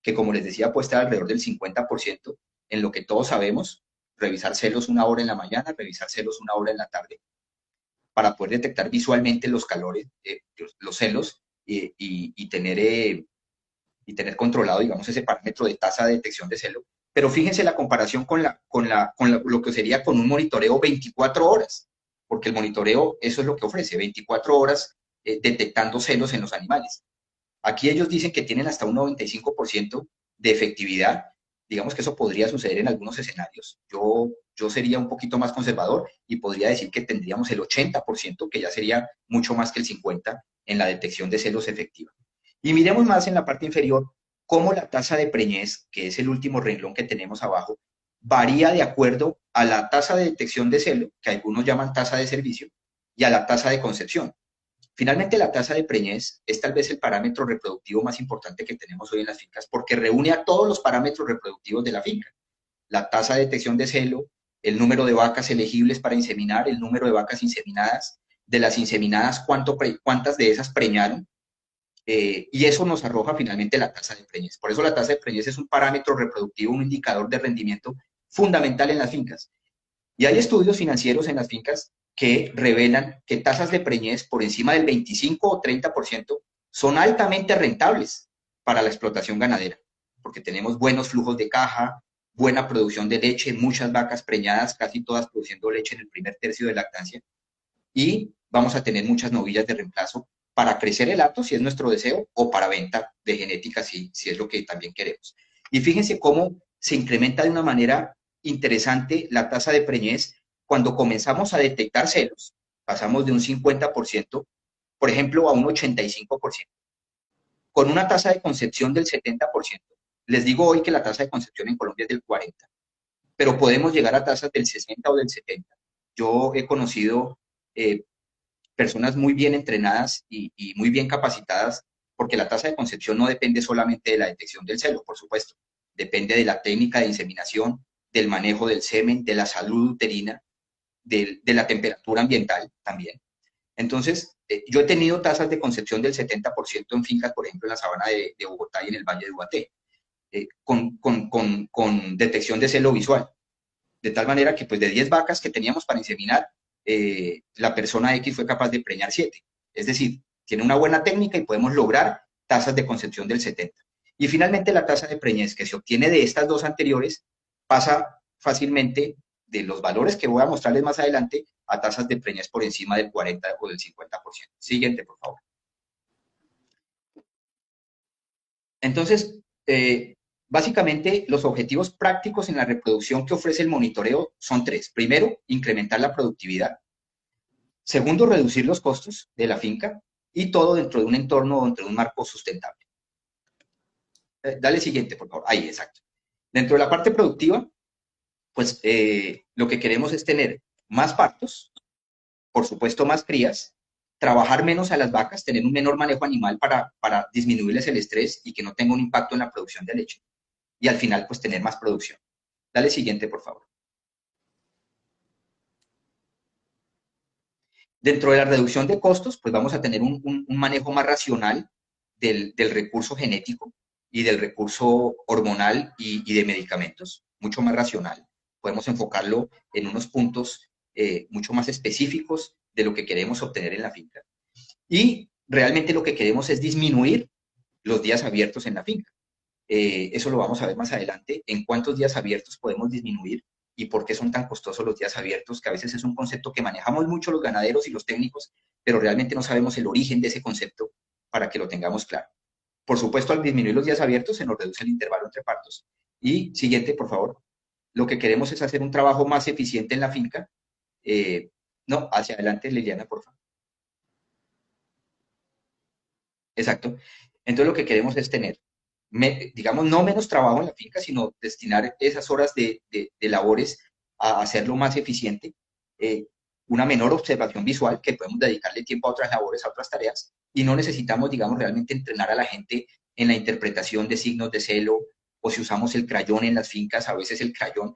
que como les decía puede estar alrededor del 50%, en lo que todos sabemos, revisar celos 1 hora en la mañana, revisar celos 1 hora en la tarde, para poder detectar visualmente los calores, los celos, y tener controlado, digamos, ese parámetro de tasa de detección de celo. Pero fíjense la comparación con lo que sería con un monitoreo 24 horas, porque el monitoreo eso es lo que ofrece, 24 horas detectando celos en los animales. Aquí ellos dicen que tienen hasta un 95% de efectividad. Digamos que eso podría suceder en algunos escenarios. Yo sería un poquito más conservador y podría decir que tendríamos el 80%, que ya sería mucho más que el 50% en la detección de celos efectiva. Y miremos más en la parte inferior cómo la tasa de preñez, que es el último renglón que tenemos abajo, varía de acuerdo a la tasa de detección de celo, que algunos llaman tasa de servicio, y a la tasa de concepción. Finalmente, la tasa de preñez es tal vez el parámetro reproductivo más importante que tenemos hoy en las fincas porque reúne a todos los parámetros reproductivos de la finca. La tasa de detección de celo, el número de vacas elegibles para inseminar, el número de vacas inseminadas, de las inseminadas, cuántas de esas preñaron, y eso nos arroja finalmente la tasa de preñez. Por eso la tasa de preñez es un parámetro reproductivo, un indicador de rendimiento fundamental en las fincas. Y hay estudios financieros en las fincas que revelan que tasas de preñez por encima del 25 o 30% son altamente rentables para la explotación ganadera, porque tenemos buenos flujos de caja, buena producción de leche, muchas vacas preñadas, casi todas produciendo leche en el primer tercio de lactancia, y vamos a tener muchas novillas de reemplazo para crecer el hato, si es nuestro deseo, o para venta de genética, si es lo que también queremos. Y fíjense cómo se incrementa de una manera interesante la tasa de preñez cuando comenzamos a detectar celos. Pasamos de un 50%, por ejemplo, a un 85%, con una tasa de concepción del 70%. Les digo hoy que la tasa de concepción en Colombia es del 40%, pero podemos llegar a tasas del 60 o del 70%. Yo he conocido personas muy bien entrenadas y muy bien capacitadas, porque la tasa de concepción no depende solamente de la detección del celo, por supuesto. Depende de la técnica de inseminación, del manejo del semen, de la salud uterina, de la temperatura ambiental también. Entonces, yo he tenido tasas de concepción del 70% en fincas, por ejemplo, en la sabana de Bogotá y en el Valle de Ubaté, con detección de celo visual. De tal manera que pues de 10 vacas que teníamos para inseminar, la persona X fue capaz de preñar 7. Es decir, tiene una buena técnica y podemos lograr tasas de concepción del 70%. Y finalmente la tasa de preñez que se obtiene de estas dos anteriores pasa fácilmente de los valores que voy a mostrarles más adelante a tasas de preñez por encima del 40 o del 50%. Siguiente, por favor. Entonces, básicamente, los objetivos prácticos en la reproducción que ofrece el monitoreo son 3. Primero, incrementar la productividad. Segundo, reducir los costos de la finca y todo dentro de un entorno, dentro de un marco sustentable. Dale siguiente, por favor. Ahí, exacto. Dentro de la parte productiva, pues lo que queremos es tener más partos, por supuesto más crías, trabajar menos a las vacas, tener un menor manejo animal para disminuirles el estrés y que no tenga un impacto en la producción de leche. Y al final, pues tener más producción. Dale siguiente, por favor. Dentro de la reducción de costos, pues vamos a tener un manejo más racional del recurso genético y del recurso hormonal y de medicamentos, mucho más racional. Podemos enfocarlo en unos puntos mucho más específicos de lo que queremos obtener en la finca. Y realmente lo que queremos es disminuir los días abiertos en la finca. Eso lo vamos a ver más adelante, en cuántos días abiertos podemos disminuir y por qué son tan costosos los días abiertos, que a veces es un concepto que manejamos mucho los ganaderos y los técnicos, pero realmente no sabemos el origen de ese concepto para que lo tengamos claro. Por supuesto, al disminuir los días abiertos se nos reduce el intervalo entre partos. Y siguiente, por favor. Lo que queremos es hacer un trabajo más eficiente en la finca. No, hacia adelante, Liliana, por favor. Exacto. Entonces lo que queremos es tener, digamos, no menos trabajo en la finca, sino destinar esas horas de labores a hacerlo más eficiente, una menor observación visual, que podemos dedicarle tiempo a otras labores, a otras tareas, y no necesitamos, digamos, realmente entrenar a la gente en la interpretación de signos de celo, o si usamos el crayón en las fincas, a veces el crayón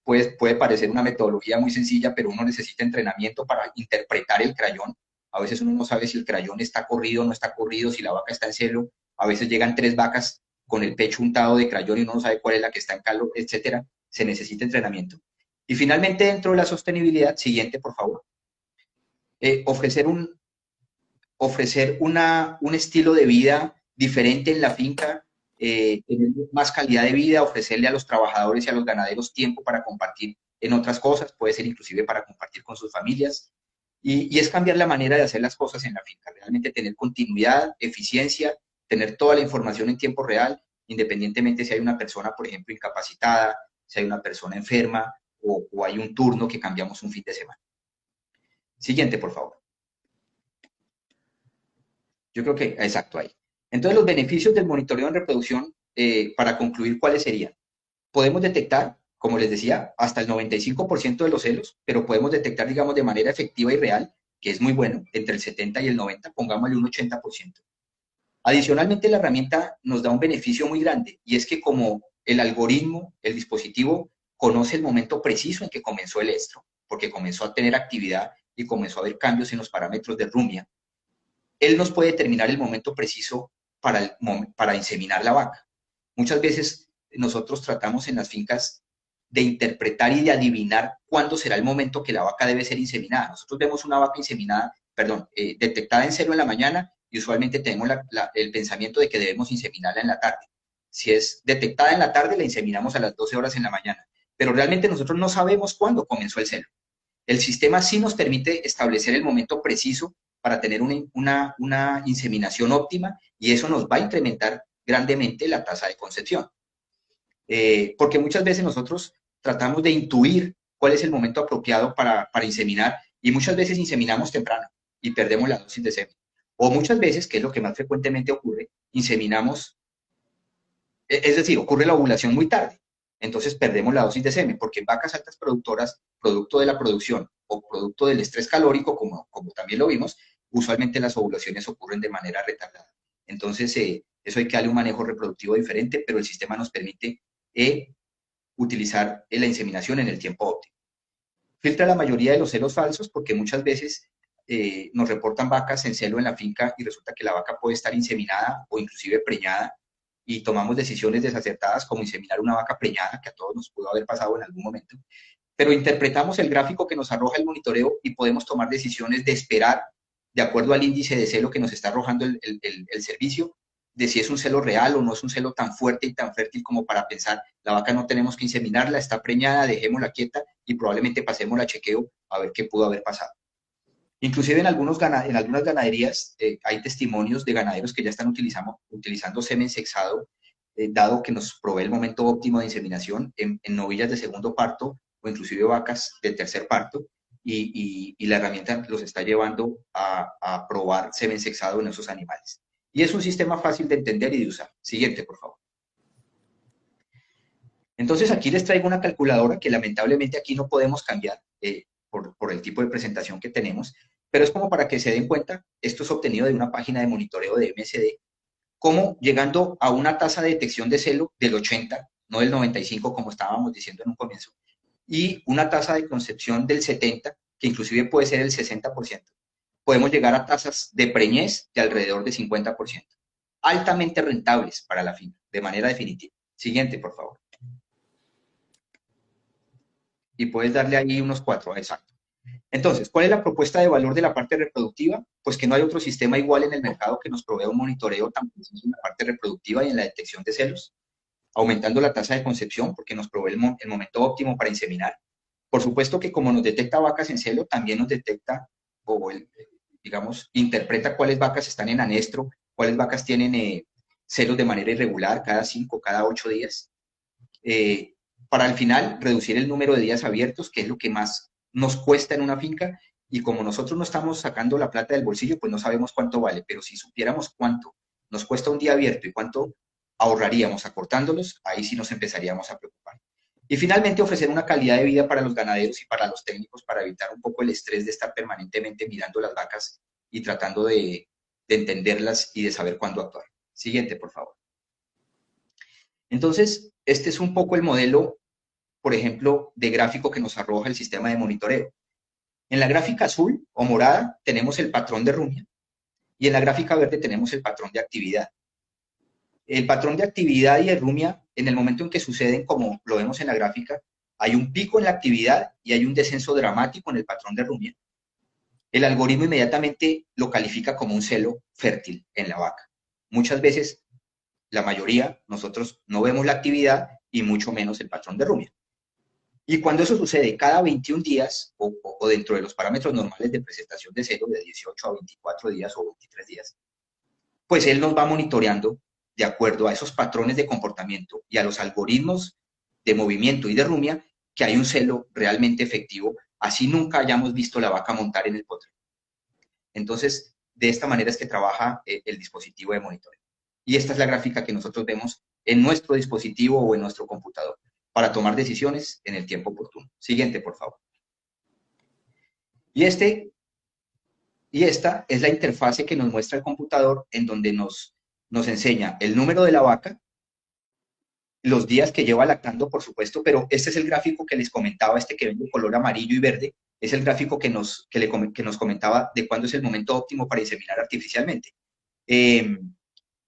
puede parecer una metodología muy sencilla, pero uno necesita entrenamiento para interpretar el crayón. A veces uno no sabe si el crayón está corrido o no está corrido, si la vaca está en celo. A veces llegan 3 vacas con el pecho untado de crayón y uno no sabe cuál es la que está en calor, etcétera. Se necesita entrenamiento. Y finalmente, dentro de la sostenibilidad, siguiente, por favor, ofrecer un estilo de vida diferente en la finca, tener más calidad de vida, ofrecerle a los trabajadores y a los ganaderos tiempo para compartir en otras cosas, puede ser inclusive para compartir con sus familias, y es cambiar la manera de hacer las cosas en la finca, realmente tener continuidad, eficiencia, tener toda la información en tiempo real, independientemente si hay una persona, por ejemplo, incapacitada, si hay una persona enferma o hay un turno que cambiamos un fin de semana. Siguiente, por favor. Yo creo que, exacto, ahí. Entonces, los beneficios del monitoreo en reproducción, para concluir, ¿cuáles serían? Podemos detectar, como les decía, hasta el 95% de los celos, pero podemos detectar, digamos, de manera efectiva y real, que es muy bueno, entre el 70 y el 90, pongámosle un 80%. Adicionalmente, la herramienta nos da un beneficio muy grande, y es que como el algoritmo, el dispositivo, conoce el momento preciso en que comenzó el estro, porque comenzó a tener actividad y comenzó a haber cambios en los parámetros de rumia, él nos puede determinar el momento preciso para inseminar la vaca. Muchas veces nosotros tratamos en las fincas de interpretar y de adivinar cuándo será el momento que la vaca debe ser inseminada. Nosotros vemos una vaca detectada en celo en la mañana y usualmente tenemos el pensamiento de que debemos inseminarla en la tarde. Si es detectada en la tarde, la inseminamos a las 12 horas en la mañana. Pero realmente nosotros no sabemos cuándo comenzó el celo. El sistema sí nos permite establecer el momento preciso para tener una inseminación óptima, y eso nos va a incrementar grandemente la tasa de concepción. Porque muchas veces nosotros tratamos de intuir cuál es el momento apropiado para inseminar, y muchas veces inseminamos temprano y perdemos la dosis de semen. O muchas veces, que es lo que más frecuentemente ocurre, inseminamos, es decir, ocurre la ovulación muy tarde. Entonces perdemos la dosis de semen, porque en vacas altas productoras, producto de la producción o producto del estrés calórico, como también lo vimos, usualmente las ovulaciones ocurren de manera retardada. Entonces, eso hay que darle un manejo reproductivo diferente, pero el sistema nos permite utilizar la inseminación en el tiempo óptimo. Filtra la mayoría de los celos falsos, porque muchas veces nos reportan vacas en celo en la finca y resulta que la vaca puede estar inseminada o inclusive preñada, y tomamos decisiones desacertadas como inseminar una vaca preñada, que a todos nos pudo haber pasado en algún momento, pero interpretamos el gráfico que nos arroja el monitoreo y podemos tomar decisiones de esperar, de acuerdo al índice de celo que nos está arrojando el servicio, de si es un celo real o no es un celo tan fuerte y tan fértil como para pensar, la vaca no tenemos que inseminarla, está preñada, dejémosla quieta y probablemente pasemos la chequeo a ver qué pudo haber pasado. Inclusive en algunas ganaderías hay testimonios de ganaderos que ya están utilizando semen sexado, dado que nos provee el momento óptimo de inseminación en novillas de segundo parto o inclusive vacas de tercer parto, y la herramienta los está llevando a probar semen sexado en esos animales. Y es un sistema fácil de entender y de usar. Siguiente, por favor. Entonces aquí les traigo una calculadora que lamentablemente aquí no podemos cambiar por el tipo de presentación que tenemos, pero es como para que se den cuenta, esto es obtenido de una página de monitoreo de MSD, como llegando a una tasa de detección de celo del 80, no del 95 como estábamos diciendo en un comienzo, y una tasa de concepción del 70, que inclusive puede ser el 60%. Podemos llegar a tasas de preñez de alrededor de 50%, altamente rentables para la finca, de manera definitiva. Siguiente, por favor. Y puedes darle ahí unos 4, exacto. Entonces, ¿cuál es la propuesta de valor de la parte reproductiva? Pues que no hay otro sistema igual en el mercado que nos provea un monitoreo tan preciso en la parte reproductiva y en la detección de celos, aumentando la tasa de concepción porque nos provee el momento óptimo para inseminar. Por supuesto que como nos detecta vacas en celo, también nos detecta, digamos, interpreta cuáles vacas están en anestro, cuáles vacas tienen celos de manera irregular, cada 5, cada 8 días. Para al final reducir el número de días abiertos, que es lo que más nos cuesta en una finca, y como nosotros no estamos sacando la plata del bolsillo, pues no sabemos cuánto vale, pero si supiéramos cuánto nos cuesta un día abierto y cuánto ahorraríamos acortándolos, ahí sí nos empezaríamos a preocupar. Y finalmente ofrecer una calidad de vida para los ganaderos y para los técnicos para evitar un poco el estrés de estar permanentemente mirando las vacas y tratando de entenderlas y de saber cuándo actuar. Siguiente, por favor. Entonces, este es un poco el modelo, por ejemplo, de gráfico que nos arroja el sistema de monitoreo. En la gráfica azul o morada tenemos el patrón de rumia y en la gráfica verde tenemos el patrón de actividad. El patrón de actividad y de rumia, en el momento en que suceden, como lo vemos en la gráfica, hay un pico en la actividad y hay un descenso dramático en el patrón de rumia. El algoritmo inmediatamente lo califica como un celo fértil en la vaca. Muchas veces, la mayoría, nosotros no vemos la actividad y mucho menos el patrón de rumia. Y cuando eso sucede cada 21 días o dentro de los parámetros normales de presentación de celo de 18 a 24 días o 23 días, pues él nos va monitoreando de acuerdo a esos patrones de comportamiento y a los algoritmos de movimiento y de rumia que hay un celo realmente efectivo, así nunca hayamos visto la vaca montar en el potrero. Entonces, de esta manera es que trabaja el dispositivo de monitoreo. Y esta es la gráfica que nosotros vemos en nuestro dispositivo o en nuestro computador para tomar decisiones en el tiempo oportuno. Siguiente, por favor. Y esta es la interfase que nos muestra el computador en donde nos enseña el número de la vaca, los días que lleva lactando, por supuesto, pero este es el gráfico que les comentaba, este que ven de color amarillo y verde, es el gráfico que nos comentaba de cuándo es el momento óptimo para inseminar artificialmente.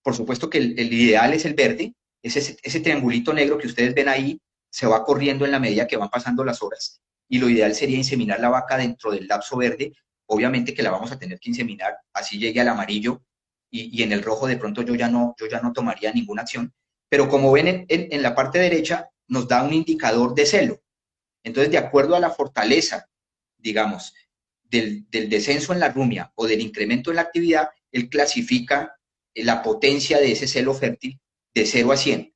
Por supuesto que el ideal es el verde, ese triangulito negro que ustedes ven ahí se va corriendo en la medida que van pasando las horas, y lo ideal sería inseminar la vaca dentro del lapso verde. Obviamente que la vamos a tener que inseminar, así llegue al amarillo, y en el rojo de pronto yo ya no tomaría ninguna acción, pero como ven en la parte derecha nos da un indicador de celo. Entonces, de acuerdo a la fortaleza, digamos, del descenso en la rumia o del incremento en la actividad, él clasifica la potencia de ese celo fértil de 0 a 100,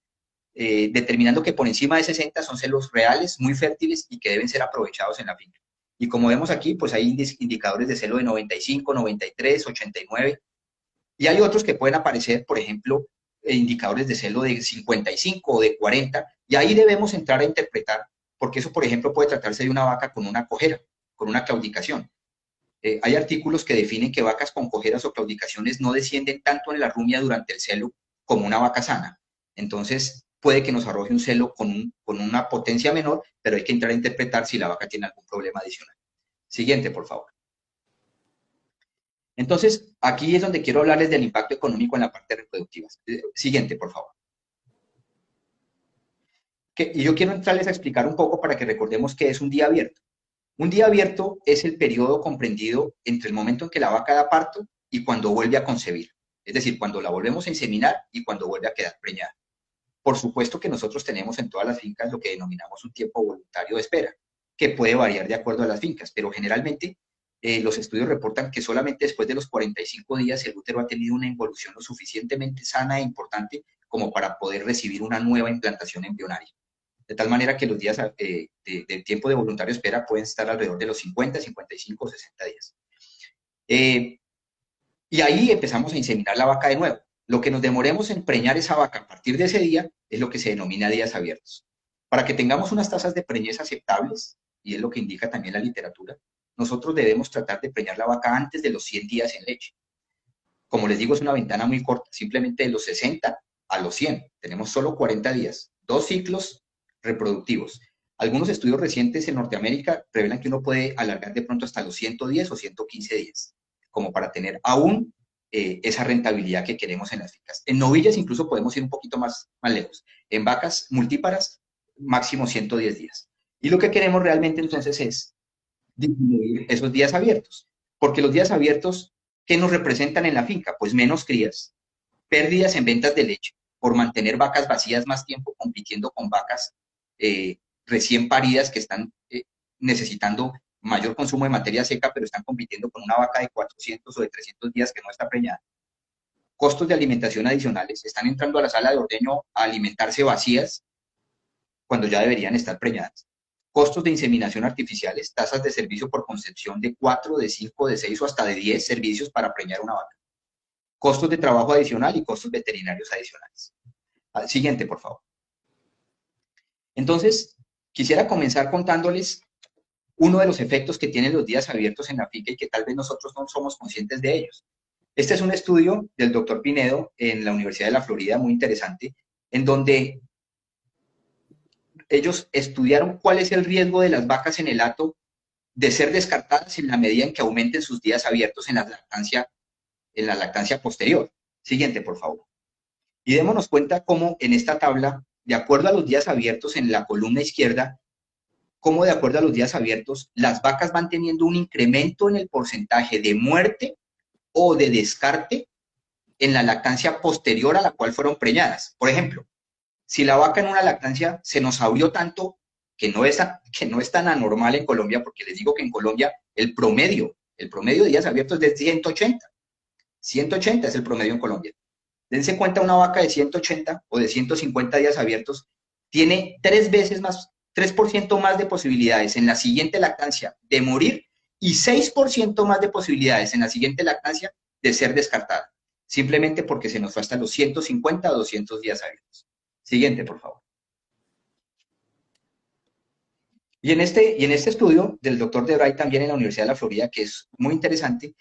determinando que por encima de 60 son celos reales, muy fértiles y que deben ser aprovechados en la finca. Y como vemos aquí, pues hay indicadores de celo de 95, 93, 89, y hay otros que pueden aparecer, por ejemplo, indicadores de celo de 55 o de 40, y ahí debemos entrar a interpretar, porque eso, por ejemplo, puede tratarse de una vaca con una cojera, con una claudicación. Hay artículos que definen que vacas con cojeras o claudicaciones no descienden tanto en la rumia durante el celo como una vaca sana. Entonces, puede que nos arroje un celo con una potencia menor, pero hay que entrar a interpretar si la vaca tiene algún problema adicional. Siguiente, por favor. Entonces, aquí es donde quiero hablarles del impacto económico en la parte reproductiva. Siguiente, por favor. Y yo quiero entrarles a explicar un poco para que recordemos qué es un día abierto. Un día abierto es el periodo comprendido entre el momento en que la vaca da parto y cuando vuelve a concebir. Es decir, cuando la volvemos a inseminar y cuando vuelve a quedar preñada. Por supuesto que nosotros tenemos en todas las fincas lo que denominamos un tiempo voluntario de espera, que puede variar de acuerdo a las fincas, pero generalmente los estudios reportan que solamente después de los 45 días el útero ha tenido una involución lo suficientemente sana e importante como para poder recibir una nueva implantación embrionaria. Es de tal manera que los días de tiempo de voluntario espera pueden estar alrededor de los 50, 55 o 60 días. Y ahí empezamos a inseminar la vaca de nuevo. Lo que nos demoremos en preñar esa vaca a partir de ese día es lo que se denomina días abiertos. Para que tengamos unas tasas de preñez aceptables, y es lo que indica también la literatura, nosotros debemos tratar de preñar la vaca antes de los 100 días en leche. Como les digo, es una ventana muy corta, simplemente de los 60 a los 100. Tenemos solo 40 días, 2 ciclos reproductivos. Algunos estudios recientes en Norteamérica revelan que uno puede alargar de pronto hasta los 110 o 115 días, como para tener aún esa rentabilidad que queremos en las fincas. En novillas incluso podemos ir un poquito más lejos. En vacas multíparas, máximo 110 días. Y lo que queremos realmente entonces es disminuir esos días abiertos, porque los días abiertos, ¿qué nos representan en la finca? Pues menos crías, pérdidas en ventas de leche por mantener vacas vacías más tiempo compitiendo con vacas recién paridas que están necesitando mayor consumo de materia seca, pero están compitiendo con una vaca de 400 o de 300 días que no está preñada. Costos de alimentación adicionales, están entrando a la sala de ordeño a alimentarse vacías cuando ya deberían estar preñadas. Costos de inseminación artificiales, tasas de servicio por concepción de 4, de 5, de 6 o hasta de 10 servicios para preñar una vaca. Costos de trabajo adicional y costos veterinarios adicionales. Siguiente, por favor. Entonces, quisiera comenzar contándoles uno de los efectos que tienen los días abiertos en la finca y que tal vez nosotros no somos conscientes de ellos. Este es un estudio del doctor Pinedo en la Universidad de la Florida, muy interesante, en donde ellos estudiaron cuál es el riesgo de las vacas en el hato de ser descartadas en la medida en que aumenten sus días abiertos en la lactancia posterior. Siguiente, por favor. Y démonos cuenta cómo en esta tabla, de acuerdo a los días abiertos en la columna izquierda, cómo de acuerdo a los días abiertos, las vacas van teniendo un incremento en el porcentaje de muerte o de descarte en la lactancia posterior a la cual fueron preñadas. Por ejemplo, si la vaca en una lactancia se nos abrió tanto, que no es tan anormal en Colombia, porque les digo que en Colombia el promedio de días abiertos es de 180. 180 es el promedio en Colombia. Dense cuenta, una vaca de 180 o de 150 días abiertos tiene 3% más de posibilidades en la siguiente lactancia de morir y 6% más de posibilidades en la siguiente lactancia de ser descartada, simplemente porque se nos fue hasta los 150 o 200 días abiertos. Siguiente, por favor. Y en este estudio del doctor Debray, también en la Universidad de la Florida, que es muy interesante,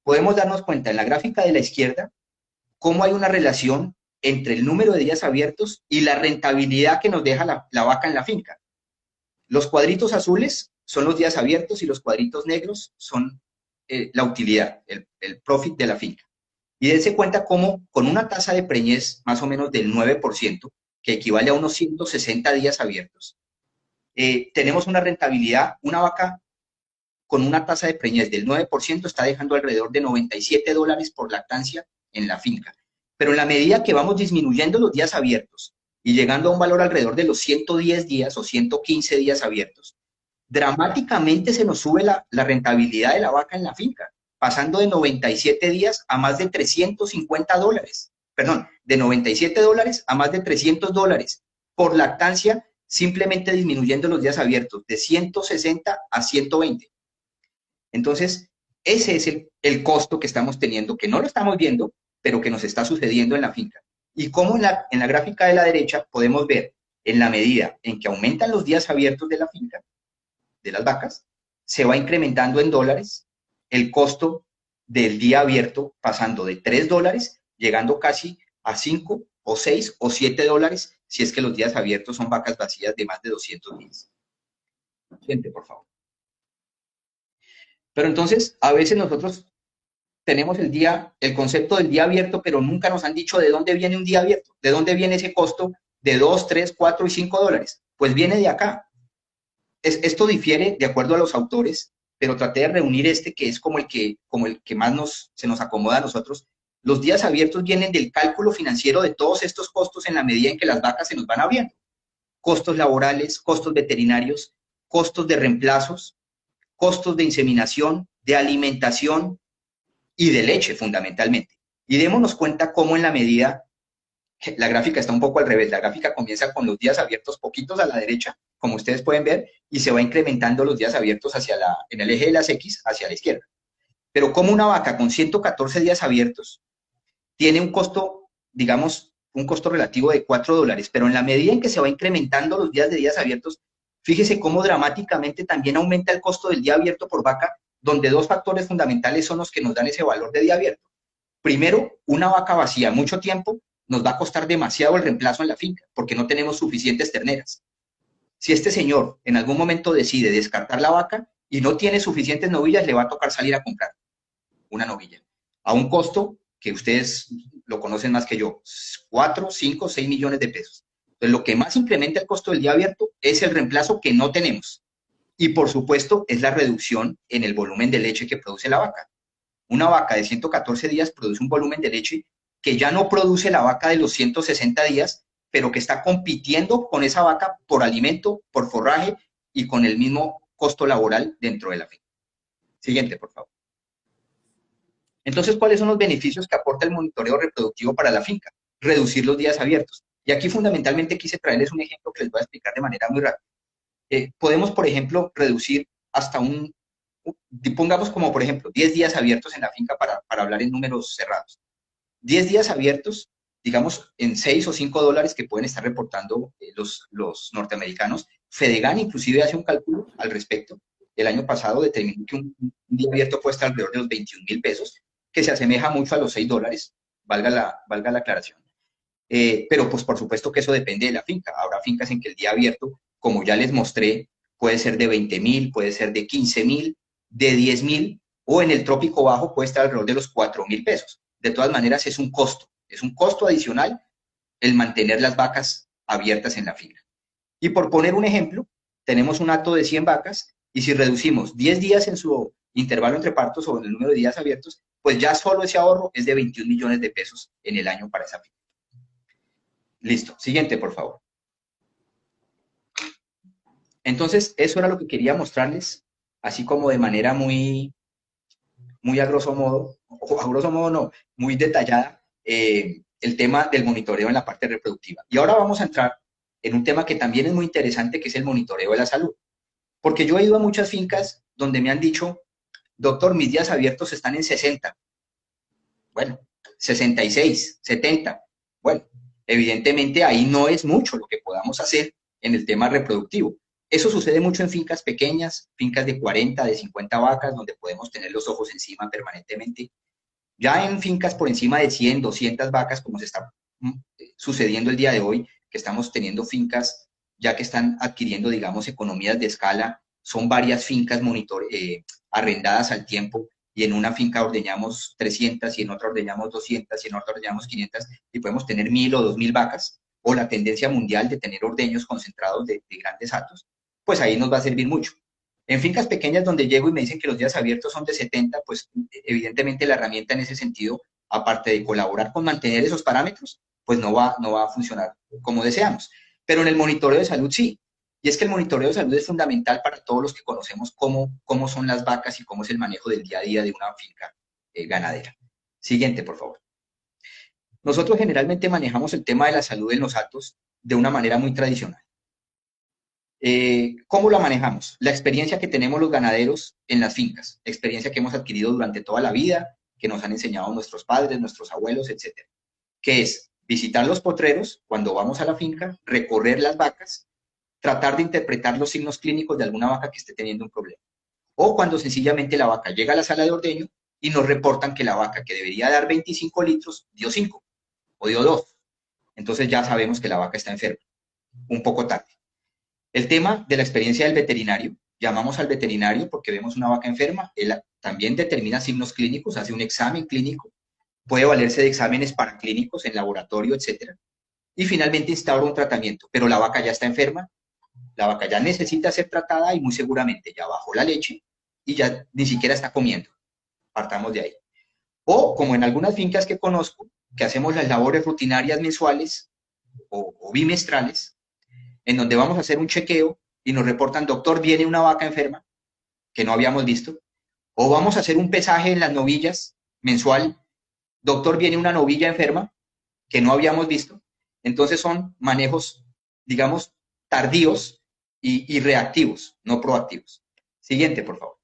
podemos darnos cuenta en la gráfica de la izquierda cómo hay una relación entre el número de días abiertos y la rentabilidad que nos deja la vaca en la finca. Los cuadritos azules son los días abiertos y los cuadritos negros son la utilidad, el profit de la finca. Y dense cuenta cómo con una tasa de preñez más o menos del 9%, que equivale a unos 160 días abiertos, tenemos una rentabilidad. Una vaca con una tasa de preñez del 9% está dejando alrededor de $97 por lactancia en la finca. Pero en la medida que vamos disminuyendo los días abiertos y llegando a un valor alrededor de los 110 días o 115 días abiertos, dramáticamente se nos sube la rentabilidad de la vaca en la finca, pasando de 97 días a más de $350. Perdón, de $97 a más de $300 por lactancia, simplemente disminuyendo los días abiertos de 160 a 120. Entonces, ese es el costo que estamos teniendo, que no lo estamos viendo, pero que nos está sucediendo en la finca. Y cómo en la gráfica de la derecha podemos ver, en la medida en que aumentan los días abiertos de la finca, de las vacas, se va incrementando en dólares el costo del día abierto, pasando de $3, llegando casi a 5 o 6 o $7, si es que los días abiertos son vacas vacías de más de 200 días. Siguiente, por favor. Pero entonces, a veces nosotros tenemos el concepto del día abierto, pero nunca nos han dicho de dónde viene un día abierto, de dónde viene ese costo de 2, 3, 4 y $5. Pues viene de acá. Esto difiere de acuerdo a los autores, pero traté de reunir que es como el que más se nos acomoda a nosotros. Los días abiertos vienen del cálculo financiero de todos estos costos en la medida en que las vacas se nos van abriendo. Costos laborales, costos veterinarios, costos de reemplazos, costos de inseminación, de alimentación y de leche, fundamentalmente. Y démonos cuenta cómo en la medida La gráfica está un poco al revés. La gráfica comienza con los días abiertos poquitos a la derecha, como ustedes pueden ver, y se va incrementando los días abiertos en el eje de las X hacia la izquierda. Pero como una vaca con 114 días abiertos tiene un costo, digamos, un costo relativo de $4, pero en la medida en que se va incrementando los días de días abiertos, fíjese cómo dramáticamente también aumenta el costo del día abierto por vaca, donde dos factores fundamentales son los que nos dan ese valor de día abierto. Primero, una vaca vacía mucho tiempo nos va a costar demasiado el reemplazo en la finca, porque no tenemos suficientes terneras. Si este señor en algún momento decide descartar la vaca y no tiene suficientes novillas, le va a tocar salir a comprar una novilla a un costo que ustedes lo conocen más que yo, 4, 5, 6 millones de pesos. Entonces, lo que más incrementa el costo del día abierto es el reemplazo que no tenemos. Y, por supuesto, es la reducción en el volumen de leche que produce la vaca. Una vaca de 114 días produce un volumen de leche que ya no produce la vaca de los 160 días, pero que está compitiendo con esa vaca por alimento, por forraje y con el mismo costo laboral dentro de la finca. Siguiente, por favor. Entonces, ¿cuáles son los beneficios que aporta el monitoreo reproductivo para la finca? Reducir los días abiertos. Y aquí fundamentalmente quise traerles un ejemplo que les voy a explicar de manera muy rápida. Podemos, por ejemplo, reducir hasta pongamos como, por ejemplo, 10 días abiertos en la finca para hablar en números cerrados. 10 días abiertos, digamos, en 6 o 5 dólares que pueden estar reportando los norteamericanos. Fedegan inclusive hace un cálculo al respecto. El año pasado determinó que un día abierto puede estar alrededor de los 21.000 pesos, que se asemeja mucho a los 6 dólares, valga la aclaración. Pero pues por supuesto que eso depende de la finca. Habrá fincas en que el día abierto, como ya les mostré, puede ser de 20.000, puede ser de 15.000, de 10.000, o en el trópico bajo puede estar alrededor de los 4.000 pesos. De todas maneras es un costo adicional el mantener las vacas abiertas en la finca. Y por poner un ejemplo, tenemos un hato de 100 vacas y si reducimos 10 días en su intervalo entre partos o en el número de días abiertos, pues ya solo ese ahorro es de 21 millones de pesos en el año para esa finca. Listo. Siguiente, por favor. Entonces, eso era lo que quería mostrarles, así como de manera muy a grosso modo, o a grosso modo no, muy detallada, el tema del monitoreo en la parte reproductiva. Y ahora vamos a entrar en un tema que también es muy interesante, que es el monitoreo de la salud. Porque yo he ido a muchas fincas donde me han dicho, doctor, mis días abiertos están en 60. Bueno, 66, 70. Bueno, evidentemente ahí no es mucho lo que podamos hacer en el tema reproductivo. Eso sucede mucho en fincas pequeñas, fincas de 40, de 50 vacas, donde podemos tener los ojos encima permanentemente. Ya en fincas por encima de 100, 200 vacas, como se está sucediendo el día de hoy, que estamos teniendo fincas ya que están adquiriendo, digamos, economías de escala, son varias fincas arrendadas al tiempo, y en una finca ordeñamos 300, y en otra ordeñamos 200, y en otra ordeñamos 500, y podemos tener 1.000 o 2.000 vacas, o la tendencia mundial de tener ordeños concentrados de grandes hatos, pues ahí nos va a servir mucho. En fincas pequeñas donde llego y me dicen que los días abiertos son de 70, pues evidentemente la herramienta en ese sentido, aparte de colaborar con mantener esos parámetros, pues no va a funcionar como deseamos. Pero en el monitoreo de salud sí. Y es que el monitoreo de salud es fundamental para todos los que conocemos cómo son las vacas y cómo es el manejo del día a día de una finca ganadera. Siguiente, por favor. Nosotros generalmente manejamos el tema de la salud en los hatos de una manera muy tradicional. ¿Cómo la manejamos? La experiencia que tenemos los ganaderos en las fincas, experiencia que hemos adquirido durante toda la vida, que nos han enseñado nuestros padres, nuestros abuelos, etcétera. Que es visitar los potreros cuando vamos a la finca, recorrer las vacas, tratar de interpretar los signos clínicos de alguna vaca que esté teniendo un problema. O cuando sencillamente la vaca llega a la sala de ordeño y nos reportan que la vaca que debería dar 25 litros dio 5 o dio 2. Entonces ya sabemos que la vaca está enferma, un poco tarde. El tema de la experiencia del veterinario, llamamos al veterinario porque vemos una vaca enferma, él también determina signos clínicos, hace un examen clínico, puede valerse de exámenes paraclínicos en laboratorio, etc. Y finalmente instaura un tratamiento, pero la vaca ya está enferma, la vaca ya necesita ser tratada y muy seguramente ya bajó la leche y ya ni siquiera está comiendo. Partamos de ahí. O como en algunas fincas que conozco, que hacemos las labores rutinarias mensuales o bimestrales, en donde vamos a hacer un chequeo y nos reportan, doctor, viene una vaca enferma, que no habíamos visto, o vamos a hacer un pesaje en las novillas mensual, doctor, viene una novilla enferma, que no habíamos visto, Entonces son manejos, digamos, tardíos y reactivos, no proactivos. Siguiente, por favor.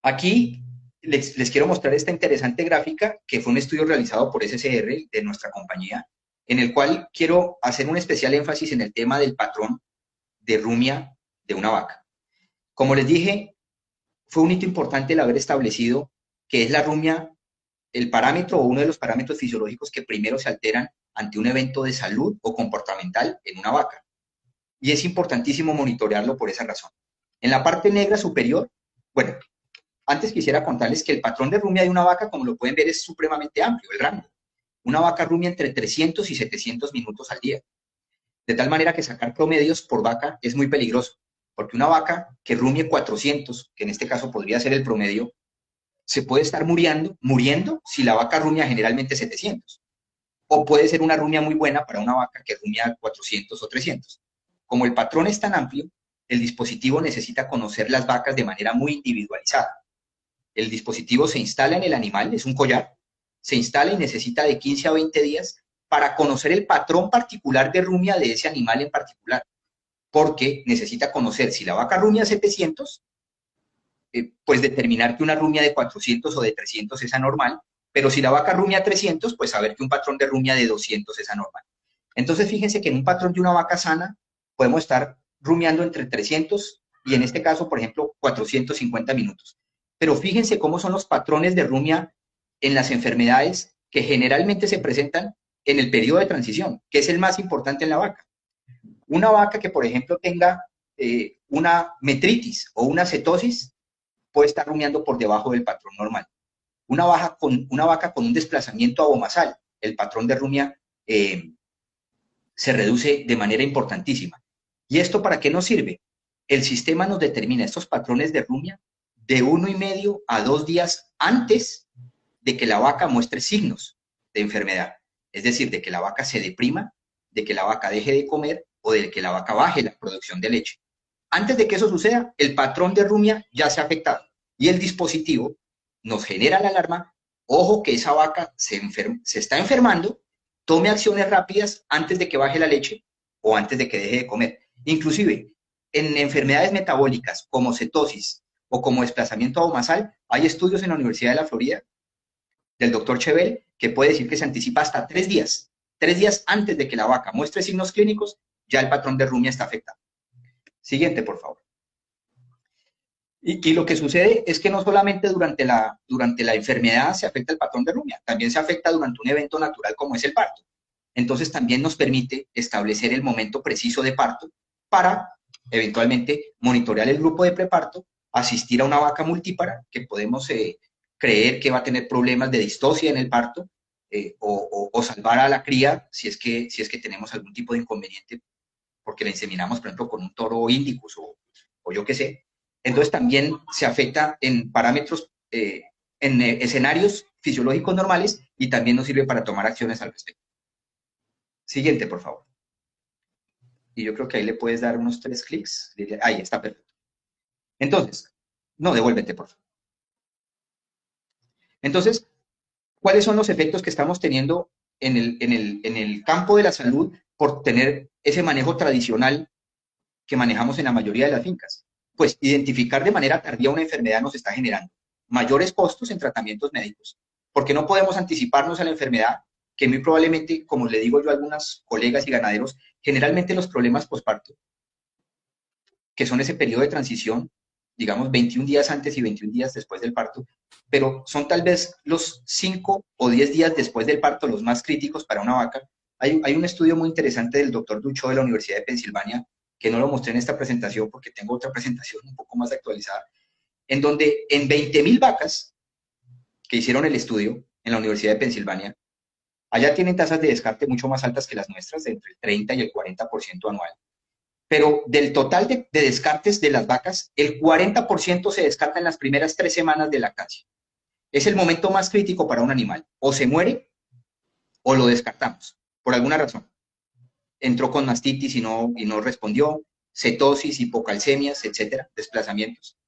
Aquí les quiero mostrar esta interesante gráfica que fue un estudio realizado por SCR de nuestra compañía, en el cual quiero hacer un especial énfasis en el tema del patrón de rumia de una vaca. Como les dije, fue un hito importante el haber establecido que es la rumia el parámetro o uno de los parámetros fisiológicos que primero se alteran ante un evento de salud o comportamental en una vaca. Y es importantísimo monitorearlo por esa razón. En la parte negra superior, bueno, antes quisiera contarles que el patrón de rumia de una vaca, como lo pueden ver, es supremamente amplio, el rango. Una vaca rumia entre 300 y 700 minutos al día. De tal manera que sacar promedios por vaca es muy peligroso, porque una vaca que rumie 400, que en este caso podría ser el promedio, se puede estar muriendo si la vaca rumia generalmente 700. O puede ser una rumia muy buena para una vaca que rumia 400 o 300. Como el patrón es tan amplio, el dispositivo necesita conocer las vacas de manera muy individualizada. El dispositivo se instala en el animal, es un collar, se instala y necesita de 15 a 20 días para conocer el patrón particular de rumia de ese animal en particular, porque necesita conocer si la vaca rumia 700, pues determinar que una rumia de 400 o de 300 es anormal, pero si la vaca rumia 300, pues saber que un patrón de rumia de 200 es anormal. Entonces fíjense que en un patrón de una vaca sana podemos estar rumiando entre 300 y en este caso, por ejemplo, 450 minutos. Pero fíjense cómo son los patrones de rumia en las enfermedades que generalmente se presentan en el periodo de transición, que es el más importante en la vaca. Una vaca que, por ejemplo, tenga una metritis o una cetosis puede estar rumiando por debajo del patrón normal. Una vaca con un desplazamiento abomasal, el patrón de rumia se reduce de manera importantísima. ¿Y esto para qué nos sirve? El sistema nos determina estos patrones de rumia de 1,5 a 2 días antes de que la vaca muestre signos de enfermedad. Es decir, de que la vaca se deprima, de que la vaca deje de comer o de que la vaca baje la producción de leche. Antes de que eso suceda, el patrón de rumia ya se ha afectado y el dispositivo nos genera la alarma. Ojo que esa vaca se está enfermando, tome acciones rápidas antes de que baje la leche o antes de que deje de comer. Inclusive, en enfermedades metabólicas como cetosis o como desplazamiento abomasal, hay estudios en la Universidad de la Florida del doctor Chevel que puede decir que se anticipa hasta 3 días. 3 días antes de que la vaca muestre signos clínicos, ya el patrón de rumia está afectado. Siguiente, por favor. Y lo que sucede es que no solamente durante la enfermedad se afecta el patrón de rumia, también se afecta durante un evento natural como es el parto. Entonces también nos permite establecer el momento preciso de parto para eventualmente monitorear el grupo de preparto, asistir a una vaca multípara que podemos creer que va a tener problemas de distocia en el parto o salvar a la cría si es que tenemos algún tipo de inconveniente porque la inseminamos, por ejemplo, con un toro indicus o yo qué sé. Entonces también se afecta en parámetros, en escenarios fisiológicos normales y también nos sirve para tomar acciones al respecto. Siguiente, por favor. Y yo creo que ahí le puedes dar unos 3 clics. Ahí está, perfecto. Entonces, no, devuélvete, por favor. Entonces, ¿cuáles son los efectos que estamos teniendo en el campo de la salud por tener ese manejo tradicional que manejamos en la mayoría de las fincas? Pues identificar de manera tardía una enfermedad nos está generando mayores costos en tratamientos médicos, porque no podemos anticiparnos a la enfermedad, que muy probablemente, como le digo yo a algunas colegas y ganaderos, generalmente los problemas posparto, que son ese periodo de transición, digamos 21 días antes y 21 días después del parto, pero son tal vez los 5 o 10 días después del parto los más críticos para una vaca. Hay un estudio muy interesante del doctor Ducho de la Universidad de Pensilvania, que no lo mostré en esta presentación porque tengo otra presentación un poco más actualizada, en donde en 20,000 vacas que hicieron el estudio en la Universidad de Pensilvania, allá tienen tasas de descarte mucho más altas que las nuestras, de entre el 30 y el 40% anual. Pero del total de descartes de las vacas, el 40% se descarta en las primeras 3 semanas de lactancia. Es el momento más crítico para un animal. O se muere o lo descartamos, por alguna razón. Entró con mastitis y no respondió, cetosis, hipocalcemias, etcétera, desplazamientos.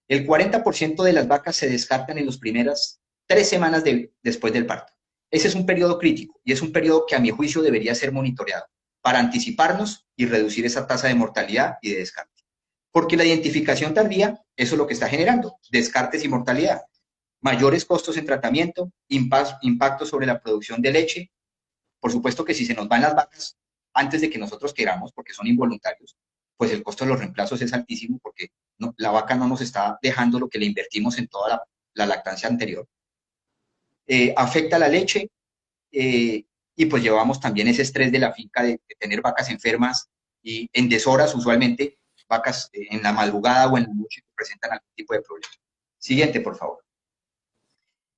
El 40% de las vacas se descartan en las primeras 3 semanas después del parto. Ese es un periodo crítico y es un periodo que a mi juicio debería ser monitoreado para anticiparnos y reducir esa tasa de mortalidad y de descarte. Porque la identificación tardía, eso es lo que está generando, descartes y mortalidad. Mayores costos en tratamiento, impacto sobre la producción de leche. Por supuesto que si se nos van las vacas antes de que nosotros queramos, porque son involuntarios, pues el costo de los reemplazos es altísimo porque no, la vaca no nos está dejando lo que le invertimos en toda la lactancia anterior. Afecta la leche y pues llevamos también ese estrés de la finca de tener vacas enfermas y en deshoras usualmente, vacas en la madrugada o en la noche que presentan algún tipo de problema. Siguiente, por favor.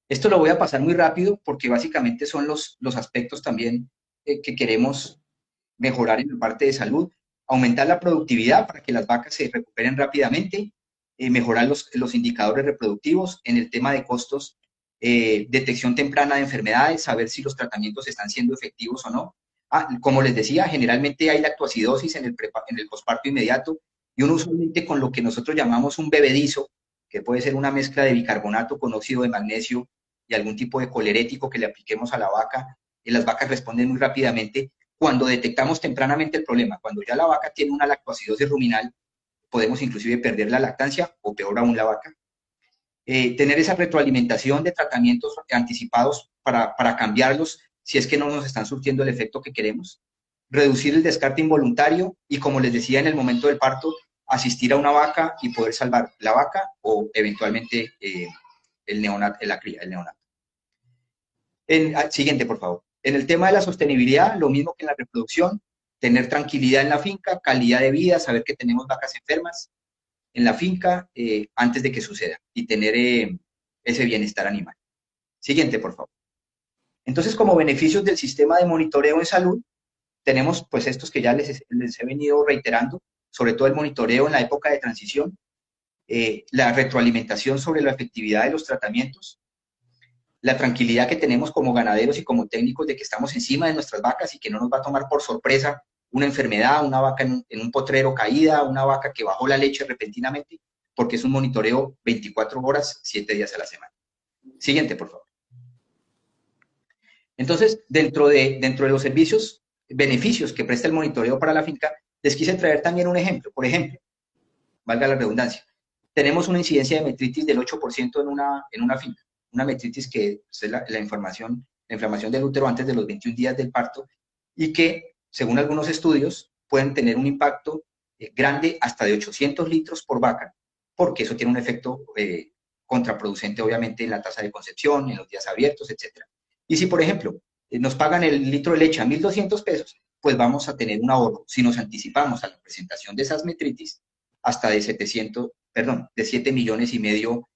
Esto lo voy a pasar muy rápido porque básicamente son los aspectos también que queremos mejorar en la parte de salud, aumentar la productividad para que las vacas se recuperen rápidamente, mejorar los indicadores reproductivos en el tema de costos, detección temprana de enfermedades, saber si los tratamientos están siendo efectivos o no. Como les decía, generalmente hay lactoacidosis en el posparto inmediato y uno usualmente con lo que nosotros llamamos un bebedizo, que puede ser una mezcla de bicarbonato con óxido de magnesio y algún tipo de colerético que le apliquemos a la vaca, y las vacas responden muy rápidamente. Cuando detectamos tempranamente el problema, cuando ya la vaca tiene una lactoacidosis ruminal, podemos inclusive perder la lactancia o peor aún la vaca. Tener esa retroalimentación de tratamientos anticipados para cambiarlos si es que no nos están surtiendo el efecto que queremos. Reducir el descarte involuntario y, como les decía en el momento del parto, asistir a una vaca y poder salvar la vaca o eventualmente el neonato, la cría, el neonato. Siguiente, por favor. En el tema de la sostenibilidad, lo mismo que en la reproducción, tener tranquilidad en la finca, calidad de vida, saber que tenemos vacas enfermas en la finca antes de que suceda y tener ese bienestar animal. Siguiente, por favor. Entonces, como beneficios del sistema de monitoreo en salud, tenemos pues estos que ya les he venido reiterando, sobre todo el monitoreo en la época de transición, la retroalimentación sobre la efectividad de los tratamientos, la tranquilidad que tenemos como ganaderos y como técnicos de que estamos encima de nuestras vacas y que no nos va a tomar por sorpresa una enfermedad, una vaca en un potrero caída, una vaca que bajó la leche repentinamente, porque es un monitoreo 24 horas, 7 días a la semana. Siguiente, por favor. Entonces, dentro de los servicios, beneficios que presta el monitoreo para la finca, les quise traer también un ejemplo. Por ejemplo, valga la redundancia, tenemos una incidencia de metritis del 8% en una finca. Una metritis que es la inflamación del útero antes de los 21 días del parto y que, según algunos estudios, pueden tener un impacto grande hasta de 800 litros por vaca, porque eso tiene un efecto contraproducente, obviamente, en la tasa de concepción, en los días abiertos, etc. Y si, por ejemplo, nos pagan el litro de leche a 1.200 pesos, pues vamos a tener un ahorro, si nos anticipamos a la presentación de esas metritis, hasta de 7 millones y medio